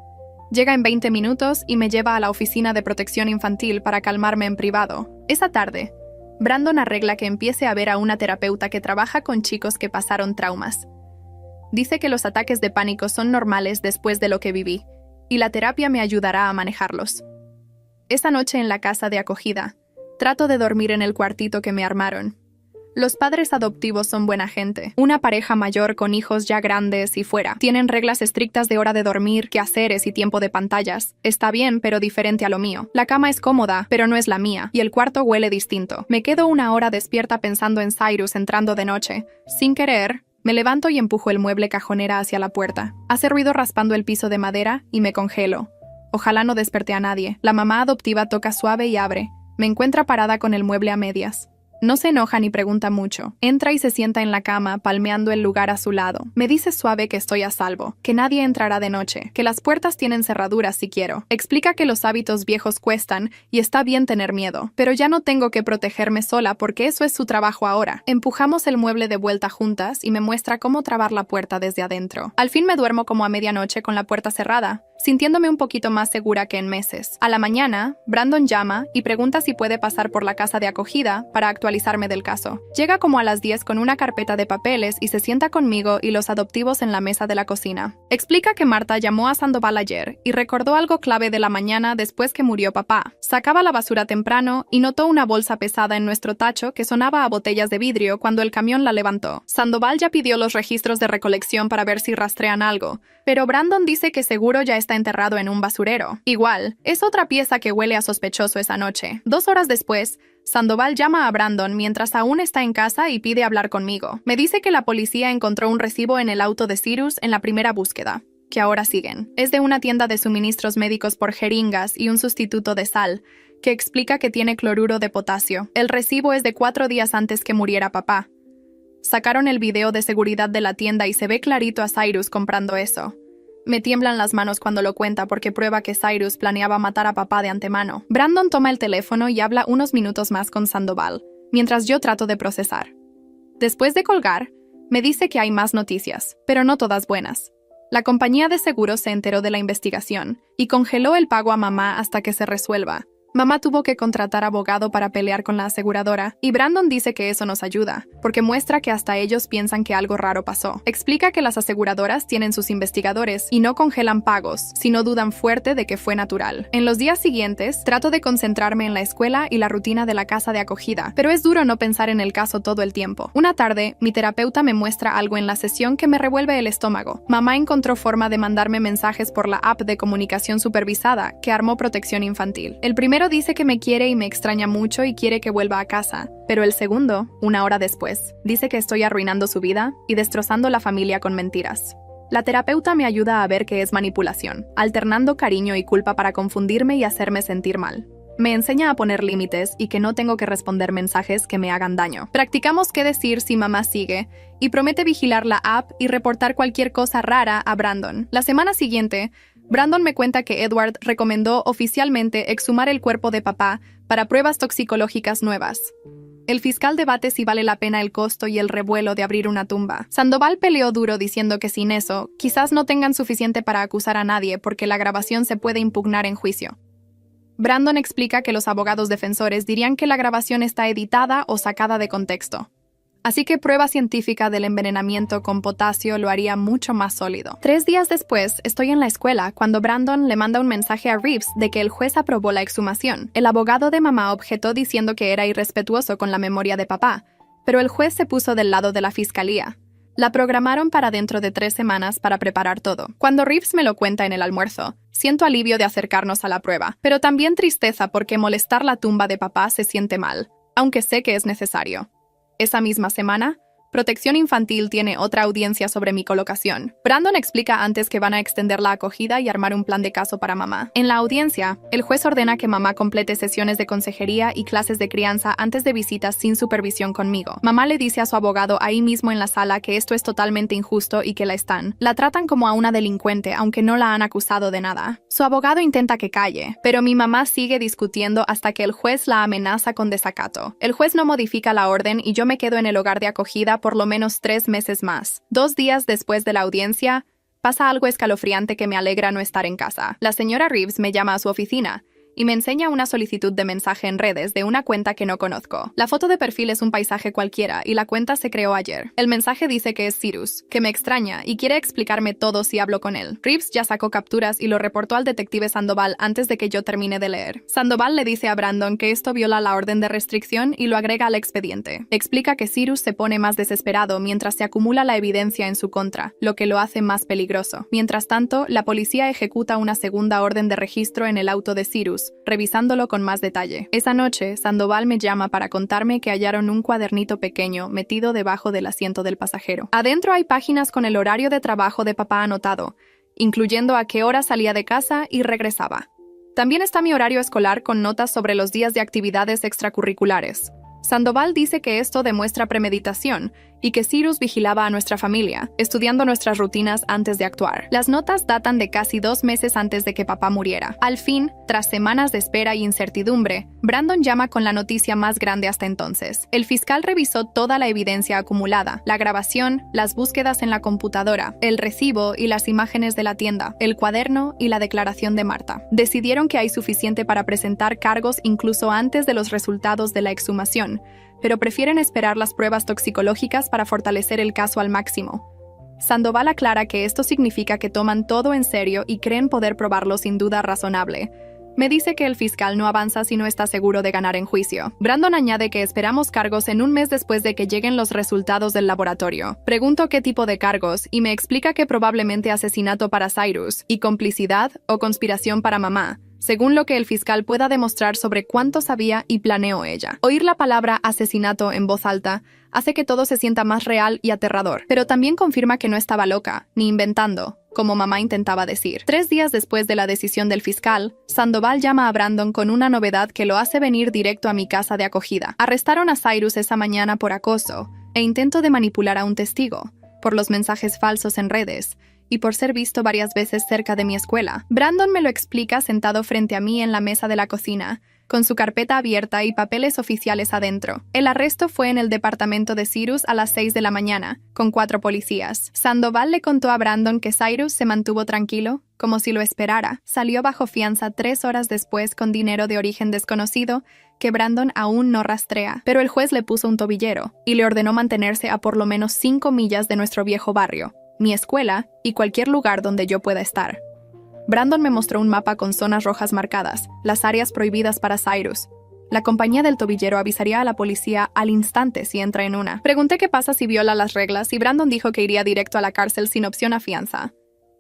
Llega en 20 minutos y me lleva a la oficina de protección infantil para calmarme en privado. Esa tarde, Brandon arregla que empiece a ver a una terapeuta que trabaja con chicos que pasaron traumas. Dice que los ataques de pánico son normales después de lo que viví, y la terapia me ayudará a manejarlos. Esa noche en la casa de acogida, trato de dormir en el cuartito que me armaron. Los padres adoptivos son buena gente, una pareja mayor con hijos ya grandes y fuera. Tienen reglas estrictas de hora de dormir, quehaceres y tiempo de pantallas. Está bien, pero diferente a lo mío. La cama es cómoda, pero no es la mía, y el cuarto huele distinto. Me quedo una hora despierta pensando en Cyrus entrando de noche. Sin querer, me levanto y empujo el mueble cajonera hacia la puerta. Hace ruido raspando el piso de madera y me congelo. Ojalá no desperté a nadie. La mamá adoptiva toca suave y abre. Me encuentra parada con el mueble a medias. No se enoja ni pregunta mucho. Entra y se sienta en la cama, palmeando el lugar a su lado. Me dice suave que estoy a salvo, que nadie entrará de noche, que las puertas tienen cerraduras si quiero. Explica que los hábitos viejos cuestan y está bien tener miedo, pero ya no tengo que protegerme sola porque eso es su trabajo ahora. Empujamos el mueble de vuelta juntas y me muestra cómo trabar la puerta desde adentro. Al fin me duermo como a medianoche con la puerta cerrada, sintiéndome un poquito más segura que en meses. A la mañana, Brandon llama y pregunta si puede pasar por la casa de acogida para actualizarme del caso. Llega como a las 10 con una carpeta de papeles y se sienta conmigo y los adoptivos en la mesa de la cocina. Explica que Marta llamó a Sandoval ayer y recordó algo clave de la mañana después que murió papá. Sacaba la basura temprano y notó una bolsa pesada en nuestro tacho que sonaba a botellas de vidrio cuando el camión la levantó. Sandoval ya pidió los registros de recolección para ver si rastrean algo, pero Brandon dice que seguro ya está enterrado en un basurero. Igual, es otra pieza que huele a sospechoso esa noche. 2 horas después, Sandoval llama a Brandon mientras aún está en casa y pide hablar conmigo. Me dice que la policía encontró un recibo en el auto de Cyrus en la primera búsqueda, que ahora siguen. Es de una tienda de suministros médicos por jeringas y un sustituto de sal, que explica que tiene cloruro de potasio. El recibo es de 4 días antes que muriera papá. Sacaron el video de seguridad de la tienda y se ve clarito a Cyrus comprando eso. Me tiemblan las manos cuando lo cuenta porque prueba que Cyrus planeaba matar a papá de antemano. Brandon toma el teléfono y habla unos minutos más con Sandoval, mientras yo trato de procesar. Después de colgar, me dice que hay más noticias, pero no todas buenas. La compañía de seguros se enteró de la investigación y congeló el pago a mamá hasta que se resuelva. Mamá tuvo que contratar abogado para pelear con la aseguradora, y Brandon dice que eso nos ayuda, porque muestra que hasta ellos piensan que algo raro pasó. Explica que las aseguradoras tienen sus investigadores y no congelan pagos, sino dudan fuerte de que fue natural. En los días siguientes, trato de concentrarme en la escuela y la rutina de la casa de acogida, pero es duro no pensar en el caso todo el tiempo. Una tarde, mi terapeuta me muestra algo en la sesión que me revuelve el estómago. Mamá encontró forma de mandarme mensajes por la app de comunicación supervisada que armó Protección Infantil. El primero dice que me quiere y me extraña mucho y quiere que vuelva a casa, pero el segundo, 1 hora después, dice que estoy arruinando su vida y destrozando la familia con mentiras. La terapeuta me ayuda a ver que es manipulación, alternando cariño y culpa para confundirme y hacerme sentir mal. Me enseña a poner límites y que no tengo que responder mensajes que me hagan daño. Practicamos qué decir si mamá sigue y promete vigilar la app y reportar cualquier cosa rara a Brandon. La semana siguiente, Brandon me cuenta que Edward recomendó oficialmente exhumar el cuerpo de papá para pruebas toxicológicas nuevas. El fiscal debate si vale la pena el costo y el revuelo de abrir una tumba. Sandoval peleó duro diciendo que sin eso, quizás no tengan suficiente para acusar a nadie porque la grabación se puede impugnar en juicio. Brandon explica que los abogados defensores dirían que la grabación está editada o sacada de contexto. Así que prueba científica del envenenamiento con potasio lo haría mucho más sólido. 3 días después, estoy en la escuela cuando Brandon le manda un mensaje a Reeves de que el juez aprobó la exhumación. El abogado de mamá objetó diciendo que era irrespetuoso con la memoria de papá, pero el juez se puso del lado de la fiscalía. La programaron para dentro de 3 semanas para preparar todo. Cuando Reeves me lo cuenta en el almuerzo, siento alivio de acercarnos a la prueba, pero también tristeza porque molestar la tumba de papá se siente mal, aunque sé que es necesario. Esa misma semana, Protección Infantil tiene otra audiencia sobre mi colocación. Brandon explica antes que van a extender la acogida y armar un plan de caso para mamá. En la audiencia, el juez ordena que mamá complete sesiones de consejería y clases de crianza antes de visitas sin supervisión conmigo. Mamá le dice a su abogado ahí mismo en la sala que esto es totalmente injusto y que la tratan como a una delincuente, aunque no la han acusado de nada. Su abogado intenta que calle, pero mi mamá sigue discutiendo hasta que el juez la amenaza con desacato. El juez no modifica la orden y yo me quedo en el hogar de acogida por lo menos 3 meses más. 2 días después de la audiencia, pasa algo escalofriante que me alegra no estar en casa. La señora Reeves me llama a su oficina y me enseña una solicitud de mensaje en redes de una cuenta que no conozco. La foto de perfil es un paisaje cualquiera y la cuenta se creó ayer. El mensaje dice que es Cyrus, que me extraña y quiere explicarme todo si hablo con él. Reeves ya sacó capturas y lo reportó al detective Sandoval antes de que yo termine de leer. Sandoval le dice a Brandon que esto viola la orden de restricción y lo agrega al expediente. Explica que Cyrus se pone más desesperado mientras se acumula la evidencia en su contra, lo que lo hace más peligroso. Mientras tanto, la policía ejecuta una segunda orden de registro en el auto de Cyrus, revisándolo con más detalle. Esa noche, Sandoval me llama para contarme que hallaron un cuadernito pequeño metido debajo del asiento del pasajero. Adentro hay páginas con el horario de trabajo de papá anotado, incluyendo a qué hora salía de casa y regresaba. También está mi horario escolar con notas sobre los días de actividades extracurriculares. Sandoval dice que esto demuestra premeditación y que Cyrus vigilaba a nuestra familia, estudiando nuestras rutinas antes de actuar. Las notas datan de casi 2 meses antes de que papá muriera. Al fin, tras semanas de espera y incertidumbre, Brandon llama con la noticia más grande hasta entonces. El fiscal revisó toda la evidencia acumulada, la grabación, las búsquedas en la computadora, el recibo y las imágenes de la tienda, el cuaderno y la declaración de Marta. Decidieron que hay suficiente para presentar cargos incluso antes de los resultados de la exhumación, pero prefieren esperar las pruebas toxicológicas para fortalecer el caso al máximo. Sandoval aclara que esto significa que toman todo en serio y creen poder probarlo sin duda razonable. Me dice que el fiscal no avanza si no está seguro de ganar en juicio. Brandon añade que esperamos cargos en 1 mes después de que lleguen los resultados del laboratorio. Pregunto qué tipo de cargos y me explica que probablemente asesinato para Cyrus y complicidad o conspiración para mamá, según lo que el fiscal pueda demostrar sobre cuánto sabía y planeó ella. Oír la palabra asesinato en voz alta hace que todo se sienta más real y aterrador, pero también confirma que no estaba loca, ni inventando, como mamá intentaba decir. 3 días después de la decisión del fiscal, Sandoval llama a Brandon con una novedad que lo hace venir directo a mi casa de acogida. Arrestaron a Cyrus esa mañana por acoso e intento de manipular a un testigo, por los mensajes falsos en redes, y por ser visto varias veces cerca de mi escuela. Brandon me lo explica sentado frente a mí en la mesa de la cocina, con su carpeta abierta y papeles oficiales adentro. El arresto fue en el departamento de Cyrus a las 6 de la mañana, con 4 policías. Sandoval le contó a Brandon que Cyrus se mantuvo tranquilo, como si lo esperara. Salió bajo fianza 3 horas después con dinero de origen desconocido, que Brandon aún no rastrea, pero el juez le puso un tobillero y le ordenó mantenerse a por lo menos 5 millas de nuestro viejo barrio, mi escuela y cualquier lugar donde yo pueda estar. Brandon me mostró un mapa con zonas rojas marcadas, las áreas prohibidas para Cyrus. La compañía del tobillero avisaría a la policía al instante si entra en una. Pregunté qué pasa si viola las reglas y Brandon dijo que iría directo a la cárcel sin opción a fianza.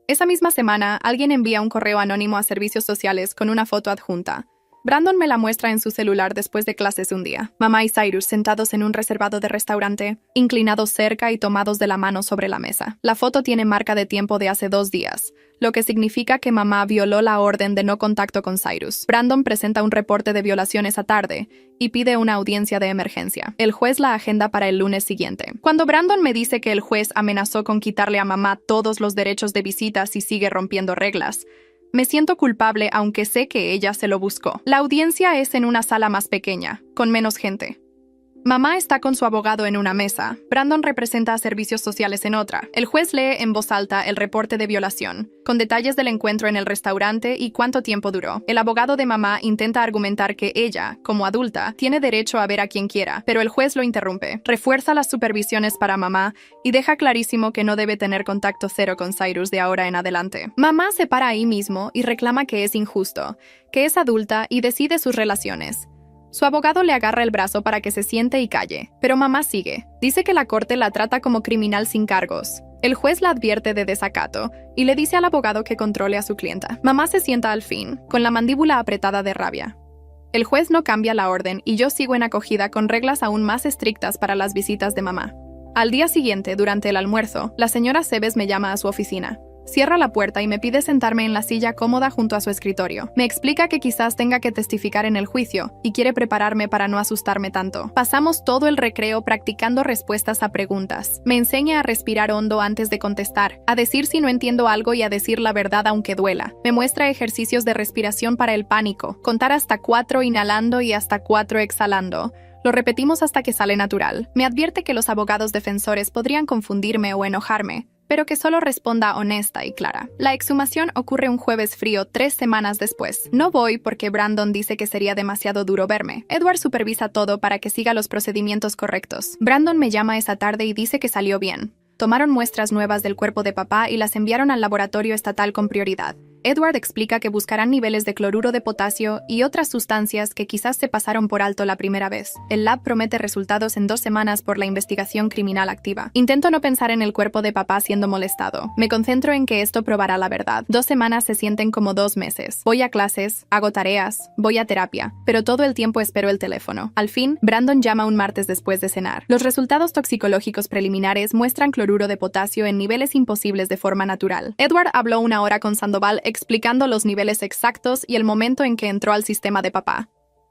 Esa misma semana, alguien envía un correo anónimo a servicios sociales con una foto adjunta. Brandon me la muestra en su celular después de clases un día. Mamá y Cyrus sentados en un reservado de restaurante, inclinados cerca y tomados de la mano sobre la mesa. La foto tiene marca de tiempo de hace 2 días, lo que significa que mamá violó la orden de no contacto con Cyrus. Brandon presenta un reporte de violación esa tarde y pide una audiencia de emergencia. El juez la agenda para el lunes siguiente. Cuando Brandon me dice que el juez amenazó con quitarle a mamá todos los derechos de visita si sigue rompiendo reglas, me siento culpable aunque sé que ella se lo buscó. La audiencia es en una sala más pequeña, con menos gente. Mamá está con su abogado en una mesa. Brandon representa a servicios sociales en otra. El juez lee en voz alta el reporte de violación, con detalles del encuentro en el restaurante y cuánto tiempo duró. El abogado de mamá intenta argumentar que ella, como adulta, tiene derecho a ver a quien quiera, pero el juez lo interrumpe. Refuerza las supervisiones para mamá y deja clarísimo que no debe tener contacto cero con Cyrus de ahora en adelante. Mamá se para ahí mismo y reclama que es injusto, que es adulta y decide sus relaciones. Su abogado le agarra el brazo para que se siente y calle, pero mamá sigue. Dice que la corte la trata como criminal sin cargos. El juez la advierte de desacato y le dice al abogado que controle a su clienta. Mamá se sienta al fin, con la mandíbula apretada de rabia. El juez no cambia la orden y yo sigo en acogida con reglas aún más estrictas para las visitas de mamá. Al día siguiente, durante el almuerzo, la señora Sebes me llama a su oficina. Cierra la puerta y me pide sentarme en la silla cómoda junto a su escritorio. Me explica que quizás tenga que testificar en el juicio y quiere prepararme para no asustarme tanto. Pasamos todo el recreo practicando respuestas a preguntas. Me enseña a respirar hondo antes de contestar, a decir si no entiendo algo y a decir la verdad aunque duela. Me muestra ejercicios de respiración para el pánico, contar hasta 4 inhalando y hasta 4 exhalando. Lo repetimos hasta que sale natural. Me advierte que los abogados defensores podrían confundirme o enojarme, pero que solo responda honesta y clara. La exhumación ocurre un jueves frío 3 semanas después. No voy porque Brandon dice que sería demasiado duro verme. Edward supervisa todo para que siga los procedimientos correctos. Brandon me llama esa tarde y dice que salió bien. Tomaron muestras nuevas del cuerpo de papá y las enviaron al laboratorio estatal con prioridad. Edward explica que buscarán niveles de cloruro de potasio y otras sustancias que quizás se pasaron por alto la primera vez. El lab promete resultados en 2 semanas por la investigación criminal activa. Intento no pensar en el cuerpo de papá siendo molestado. Me concentro en que esto probará la verdad. 2 semanas se sienten como 2 meses. Voy a clases, hago tareas, voy a terapia, pero todo el tiempo espero el teléfono. Al fin, Brandon llama un martes después de cenar. Los resultados toxicológicos preliminares muestran cloruro de potasio en niveles imposibles de forma natural. Edward habló 1 hora con Sandoval explicando los niveles exactos y el momento en que entró al sistema de papá.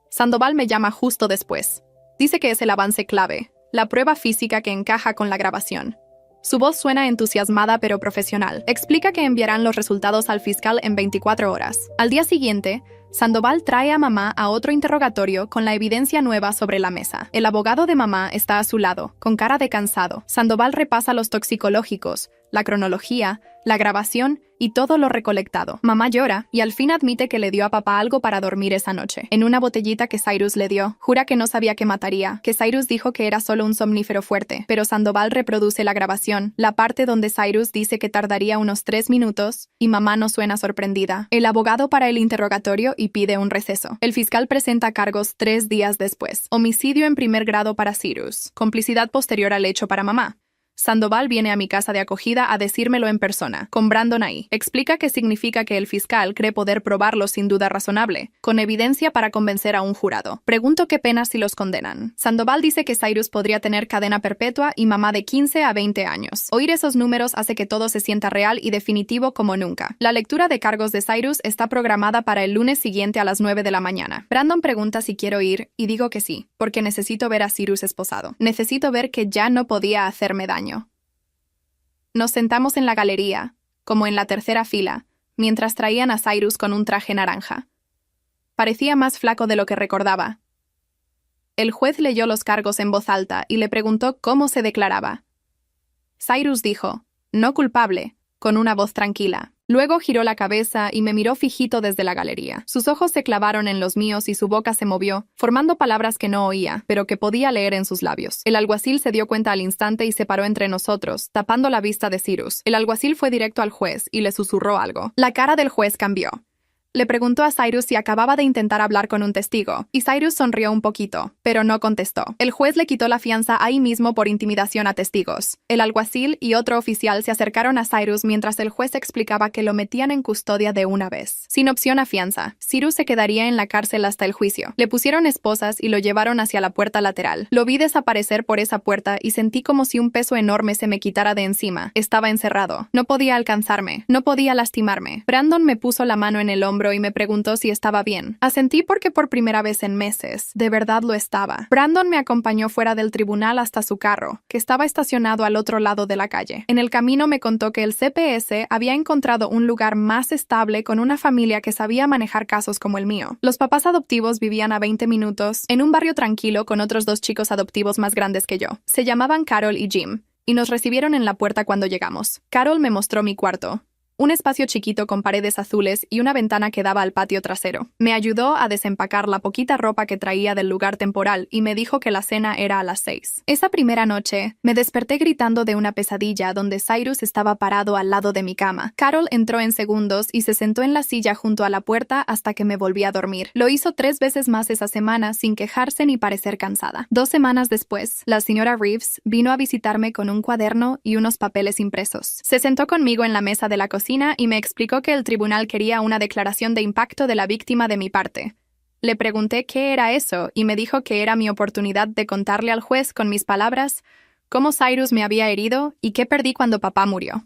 Sandoval me llama justo después. Dice que es el avance clave, la prueba física que encaja con la grabación. Su voz suena entusiasmada pero profesional. Explica que enviarán los resultados al fiscal en 24 horas. Al día siguiente, Sandoval trae a mamá a otro interrogatorio con la evidencia nueva sobre la mesa. El abogado de mamá está a su lado, con cara de cansado. Sandoval repasa los toxicológicos, la cronología, la grabación y todo lo recolectado. Mamá llora y al fin admite que le dio a papá algo para dormir esa noche, en una botellita que Cyrus le dio. Jura que no sabía que mataría, que Cyrus dijo que era solo un somnífero fuerte, pero Sandoval reproduce la grabación, la parte donde Cyrus dice que tardaría unos 3 minutos, y mamá no suena sorprendida. El abogado para el interrogatorio y pide un receso. El fiscal presenta cargos 3 días después. Homicidio en primer grado para Cyrus. Complicidad posterior al hecho para mamá. Sandoval viene a mi casa de acogida a decírmelo en persona, con Brandon ahí. Explica que significa que el fiscal cree poder probarlo sin duda razonable, con evidencia para convencer a un jurado. Pregunto qué pena si los condenan. Sandoval dice que Cyrus podría tener cadena perpetua y mamá de 15 a 20 años. Oír esos números hace que todo se sienta real y definitivo como nunca. La lectura de cargos de Cyrus está programada para el lunes siguiente a las 9 de la mañana. Brandon pregunta si quiero ir y digo que sí, porque necesito ver a Cyrus esposado. Necesito ver que ya no podía hacerme daño. Nos sentamos en la galería, como en la tercera fila, mientras traían a Cyrus con un traje naranja. Parecía más flaco de lo que recordaba. El juez leyó los cargos en voz alta y le preguntó cómo se declaraba. Cyrus dijo, no culpable, con una voz tranquila. Luego giró la cabeza y me miró fijito desde la galería. Sus ojos se clavaron en los míos y su boca se movió, formando palabras que no oía, pero que podía leer en sus labios. El alguacil se dio cuenta al instante y se paró entre nosotros, tapando la vista de Cyrus. El alguacil fue directo al juez y le susurró algo. La cara del juez cambió. Le preguntó a Cyrus si acababa de intentar hablar con un testigo, y Cyrus sonrió un poquito, pero no contestó. El juez le quitó la fianza ahí mismo por intimidación a testigos. El alguacil y otro oficial se acercaron a Cyrus mientras el juez explicaba que lo metían en custodia de una vez. Sin opción a fianza, Cyrus se quedaría en la cárcel hasta el juicio. Le pusieron esposas y lo llevaron hacia la puerta lateral. Lo vi desaparecer por esa puerta y sentí como si un peso enorme se me quitara de encima. Estaba encerrado. No podía alcanzarme. No podía lastimarme. Brandon me puso la mano en el hombro hombro y me preguntó si estaba bien. Asentí porque por primera vez en meses, de verdad lo estaba. Brandon me acompañó fuera del tribunal hasta su carro, que estaba estacionado al otro lado de la calle. En el camino me contó que el CPS había encontrado un lugar más estable con una familia que sabía manejar casos como el mío. Los papás adoptivos vivían a 20 minutos en un barrio tranquilo con otros 2 chicos adoptivos más grandes que yo. Se llamaban Carol y Jim, y nos recibieron en la puerta cuando llegamos. Carol me mostró mi cuarto. Un espacio chiquito con paredes azules y una ventana que daba al patio trasero. Me ayudó a desempacar la poquita ropa que traía del lugar temporal y me dijo que la cena era a las 6. Esa primera noche, me desperté gritando de una pesadilla donde Cyrus estaba parado al lado de mi cama. Carol entró en segundos y se sentó en la silla junto a la puerta hasta que me volví a dormir. Lo hizo 3 veces más esa semana sin quejarse ni parecer cansada. 2 semanas después, la señora Reeves vino a visitarme con un cuaderno y unos papeles impresos. Se sentó conmigo en la mesa de la cocina y me explicó que el tribunal quería una declaración de impacto de la víctima de mi parte. Le pregunté qué era eso y me dijo que era mi oportunidad de contarle al juez con mis palabras cómo Cyrus me había herido y qué perdí cuando papá murió.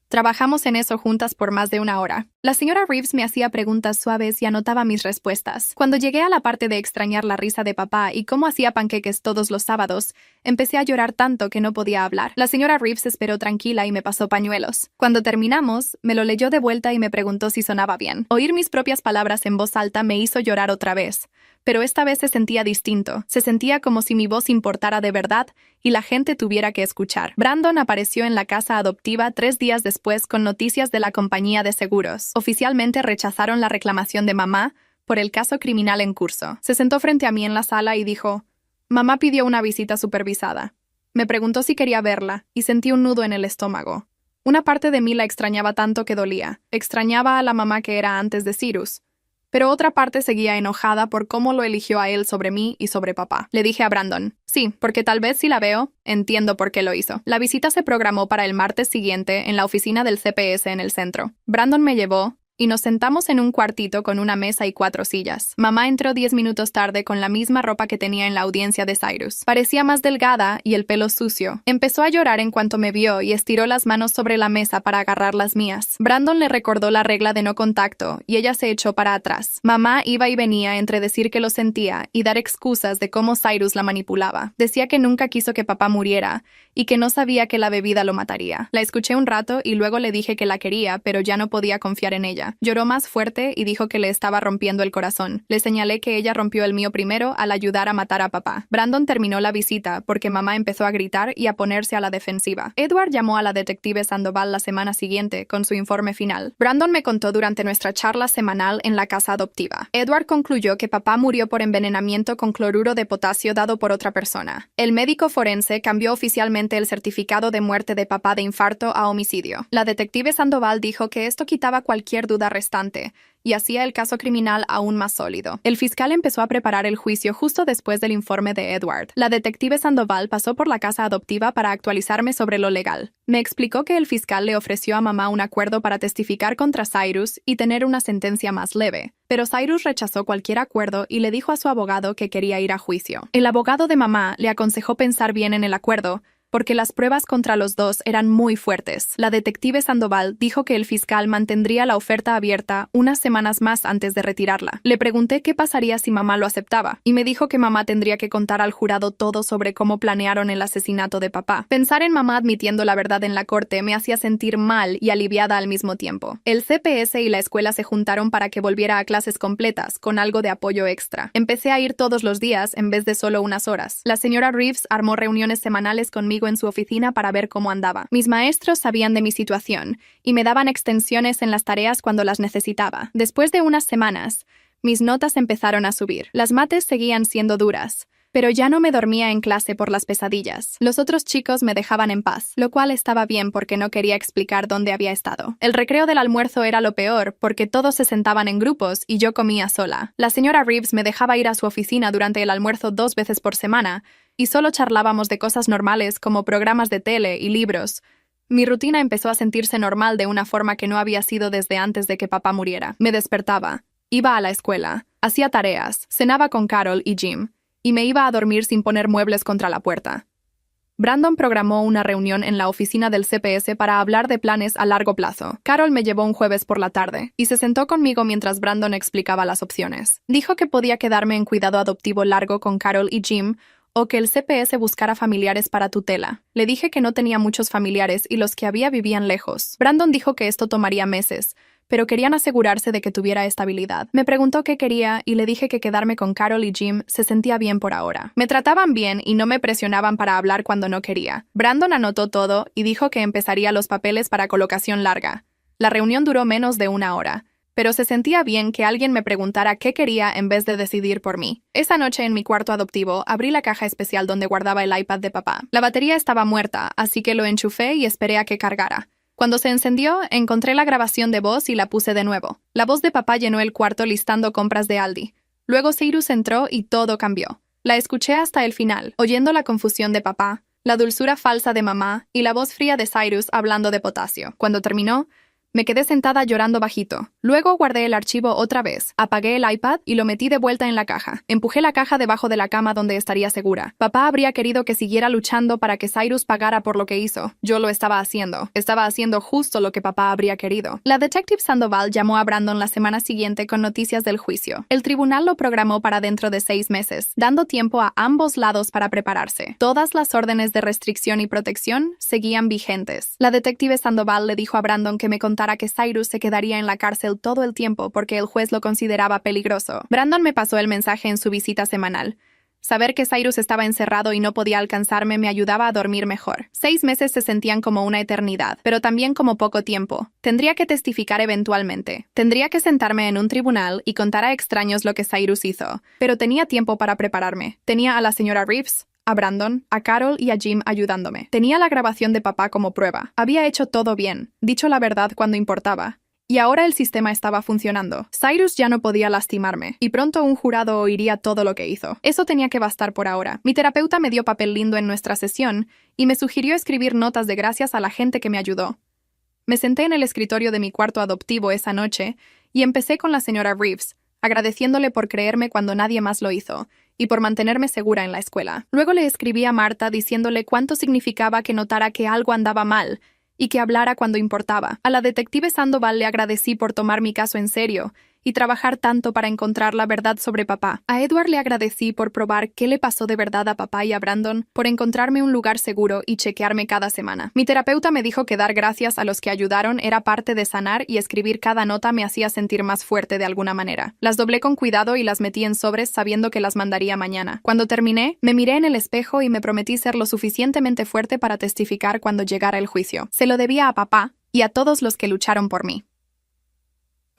Trabajamos en eso juntas por más de 1 hora. La señora Reeves me hacía preguntas suaves y anotaba mis respuestas. Cuando llegué a la parte de extrañar la risa de papá y cómo hacía panqueques todos los sábados, empecé a llorar tanto que no podía hablar. La señora Reeves esperó tranquila y me pasó pañuelos. Cuando terminamos, me lo leyó de vuelta y me preguntó si sonaba bien. Oír mis propias palabras en voz alta me hizo llorar otra vez. Pero esta vez se sentía distinto. Se sentía como si mi voz importara de verdad y la gente tuviera que escuchar. Brandon apareció en la casa adoptiva 3 días después con noticias de la compañía de seguros. Oficialmente rechazaron la reclamación de mamá por el caso criminal en curso. Se sentó frente a mí en la sala y dijo: «Mamá pidió una visita supervisada». Me preguntó si quería verla y sentí un nudo en el estómago. Una parte de mí la extrañaba tanto que dolía. Extrañaba a la mamá que era antes de Cyrus. Pero otra parte seguía enojada por cómo lo eligió a él sobre mí y sobre papá. Le dije a Brandon: «Sí, porque tal vez si la veo, entiendo por qué lo hizo». La visita se programó para el martes siguiente en la oficina del CPS en el centro. Brandon me llevó y nos sentamos en un cuartito con una mesa y 4 sillas. Mamá entró 10 minutos tarde con la misma ropa que tenía en la audiencia de Cyrus. Parecía más delgada y el pelo sucio. Empezó a llorar en cuanto me vio y estiró las manos sobre la mesa para agarrar las mías. Brandon le recordó la regla de no contacto y ella se echó para atrás. Mamá iba y venía entre decir que lo sentía y dar excusas de cómo Cyrus la manipulaba. Decía que nunca quiso que papá muriera y que no sabía que la bebida lo mataría. La escuché un rato y luego le dije que la quería, pero ya no podía confiar en ella. Lloró más fuerte y dijo que le estaba rompiendo el corazón. Le señalé que ella rompió el mío primero al ayudar a matar a papá. Brandon terminó la visita porque mamá empezó a gritar y a ponerse a la defensiva. Edward llamó a la detective Sandoval la semana siguiente con su informe final. Brandon me contó durante nuestra charla semanal en la casa adoptiva. Edward concluyó que papá murió por envenenamiento con cloruro de potasio dado por otra persona. El médico forense cambió oficialmente el certificado de muerte de papá de infarto a homicidio. La detective Sandoval dijo que esto quitaba cualquier duda restante y hacía el caso criminal aún más sólido. El fiscal empezó a preparar el juicio justo después del informe de Edward. La detective Sandoval pasó por la casa adoptiva para actualizarme sobre lo legal. Me explicó que el fiscal le ofreció a mamá un acuerdo para testificar contra Cyrus y tener una sentencia más leve. Pero Cyrus rechazó cualquier acuerdo y le dijo a su abogado que quería ir a juicio. El abogado de mamá le aconsejó pensar bien en el acuerdo, porque las pruebas contra los dos eran muy fuertes. La detective Sandoval dijo que el fiscal mantendría la oferta abierta unas semanas más antes de retirarla. Le pregunté qué pasaría si mamá lo aceptaba, y me dijo que mamá tendría que contar al jurado todo sobre cómo planearon el asesinato de papá. Pensar en mamá admitiendo la verdad en la corte me hacía sentir mal y aliviada al mismo tiempo. El CPS y la escuela se juntaron para que volviera a clases completas, con algo de apoyo extra. Empecé a ir todos los días en vez de solo unas horas. La señora Reeves armó reuniones semanales conmigo en su oficina para ver cómo andaba. Mis maestros sabían de mi situación y me daban extensiones en las tareas cuando las necesitaba. Después de unas semanas, mis notas empezaron a subir. Las mates seguían siendo duras, pero ya no me dormía en clase por las pesadillas. Los otros chicos me dejaban en paz, lo cual estaba bien porque no quería explicar dónde había estado. El recreo del almuerzo era lo peor porque todos se sentaban en grupos y yo comía sola. La señora Reeves me dejaba ir a su oficina durante el almuerzo 2 veces por semana y solo charlábamos de cosas normales como programas de tele y libros. Mi rutina empezó a sentirse normal de una forma que no había sido desde antes de que papá muriera. Me despertaba, iba a la escuela, hacía tareas, cenaba con Carol y Jim, y me iba a dormir sin poner muebles contra la puerta. Brandon programó una reunión en la oficina del CPS para hablar de planes a largo plazo. Carol me llevó un jueves por la tarde y se sentó conmigo mientras Brandon explicaba las opciones. Dijo que podía quedarme en cuidado adoptivo largo con Carol y Jim o que el CPS buscara familiares para tutela. Le dije que no tenía muchos familiares y los que había vivían lejos. Brandon dijo que esto tomaría meses, pero querían asegurarse de que tuviera estabilidad. Me preguntó qué quería y le dije que quedarme con Carol y Jim se sentía bien por ahora. Me trataban bien y no me presionaban para hablar cuando no quería. Brandon anotó todo y dijo que empezaría los papeles para colocación larga. La reunión duró menos de 1 hora, pero se sentía bien que alguien me preguntara qué quería en vez de decidir por mí. Esa noche en mi cuarto adoptivo abrí la caja especial donde guardaba el iPad de papá. La batería estaba muerta, así que lo enchufé y esperé a que cargara. Cuando se encendió, encontré la grabación de voz y la puse de nuevo. La voz de papá llenó el cuarto listando compras de Aldi. Luego Cyrus entró y todo cambió. La escuché hasta el final, oyendo la confusión de papá, la dulzura falsa de mamá y la voz fría de Cyrus hablando de potasio. Cuando terminó, me quedé sentada llorando bajito. Luego guardé el archivo otra vez, apagué el iPad y lo metí de vuelta en la caja. Empujé la caja debajo de la cama donde estaría segura. Papá habría querido que siguiera luchando para que Cyrus pagara por lo que hizo. Yo lo estaba haciendo. Estaba haciendo justo lo que papá habría querido. La detective Sandoval llamó a Brandon la semana siguiente con noticias del juicio. El tribunal lo programó para dentro de 6 meses, dando tiempo a ambos lados para prepararse. Todas las órdenes de restricción y protección seguían vigentes. La detective Sandoval le dijo a Brandon que me contara que Cyrus se quedaría en la cárcel todo el tiempo porque el juez lo consideraba peligroso. Brandon me pasó el mensaje en su visita semanal. Saber que Cyrus estaba encerrado y no podía alcanzarme me ayudaba a dormir mejor. 6 meses se sentían como una eternidad, pero también como poco tiempo. Tendría que testificar eventualmente. Tendría que sentarme en un tribunal y contar a extraños lo que Cyrus hizo. Pero tenía tiempo para prepararme. Tenía a la señora Reeves, a Brandon, a Carol y a Jim ayudándome. Tenía la grabación de papá como prueba. Había hecho todo bien, dicho la verdad cuando importaba. Y ahora el sistema estaba funcionando. Cyrus ya no podía lastimarme, y pronto un jurado oiría todo lo que hizo. Eso tenía que bastar por ahora. Mi terapeuta me dio papel lindo en nuestra sesión, y me sugirió escribir notas de gracias a la gente que me ayudó. Me senté en el escritorio de mi cuarto adoptivo esa noche, y empecé con la señora Reeves, agradeciéndole por creerme cuando nadie más lo hizo, y por mantenerme segura en la escuela. Luego le escribí a Marta diciéndole cuánto significaba que notara que algo andaba mal, y que hablara cuando importaba. A la detective Sandoval le agradecí por tomar mi caso en serio y trabajar tanto para encontrar la verdad sobre papá. A Edward le agradecí por probar qué le pasó de verdad a papá y a Brandon, por encontrarme un lugar seguro y chequearme cada semana. Mi terapeuta me dijo que dar gracias a los que ayudaron era parte de sanar y escribir cada nota me hacía sentir más fuerte de alguna manera. Las doblé con cuidado y las metí en sobres sabiendo que las mandaría mañana. Cuando terminé, me miré en el espejo y me prometí ser lo suficientemente fuerte para testificar cuando llegara el juicio. Se lo debía a papá y a todos los que lucharon por mí.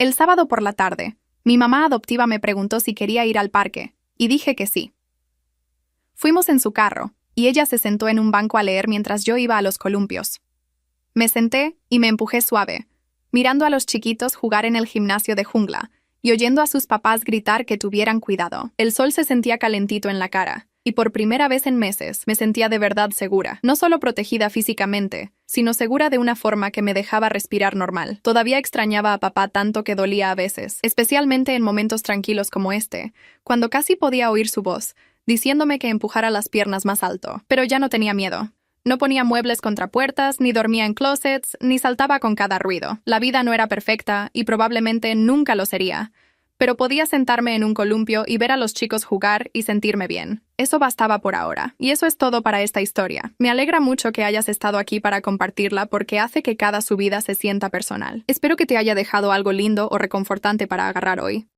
El sábado por la tarde, mi mamá adoptiva me preguntó si quería ir al parque, y dije que sí. Fuimos en su carro, y ella se sentó en un banco a leer mientras yo iba a los columpios. Me senté y me empujé suave, mirando a los chiquitos jugar en el gimnasio de jungla, y oyendo a sus papás gritar que tuvieran cuidado. El sol se sentía calentito en la cara, y por primera vez en meses me sentía de verdad segura, no solo protegida físicamente, sino segura de una forma que me dejaba respirar normal. Todavía extrañaba a papá tanto que dolía a veces, especialmente en momentos tranquilos como este, cuando casi podía oír su voz, diciéndome que empujara las piernas más alto. Pero ya no tenía miedo. No ponía muebles contra puertas, ni dormía en closets, ni saltaba con cada ruido. La vida no era perfecta, y probablemente nunca lo sería, pero podía sentarme en un columpio y ver a los chicos jugar y sentirme bien. Eso bastaba por ahora. Y eso es todo para esta historia. Me alegra mucho que hayas estado aquí para compartirla porque hace que cada subida se sienta personal. Espero que te haya dejado algo lindo o reconfortante para agarrar hoy.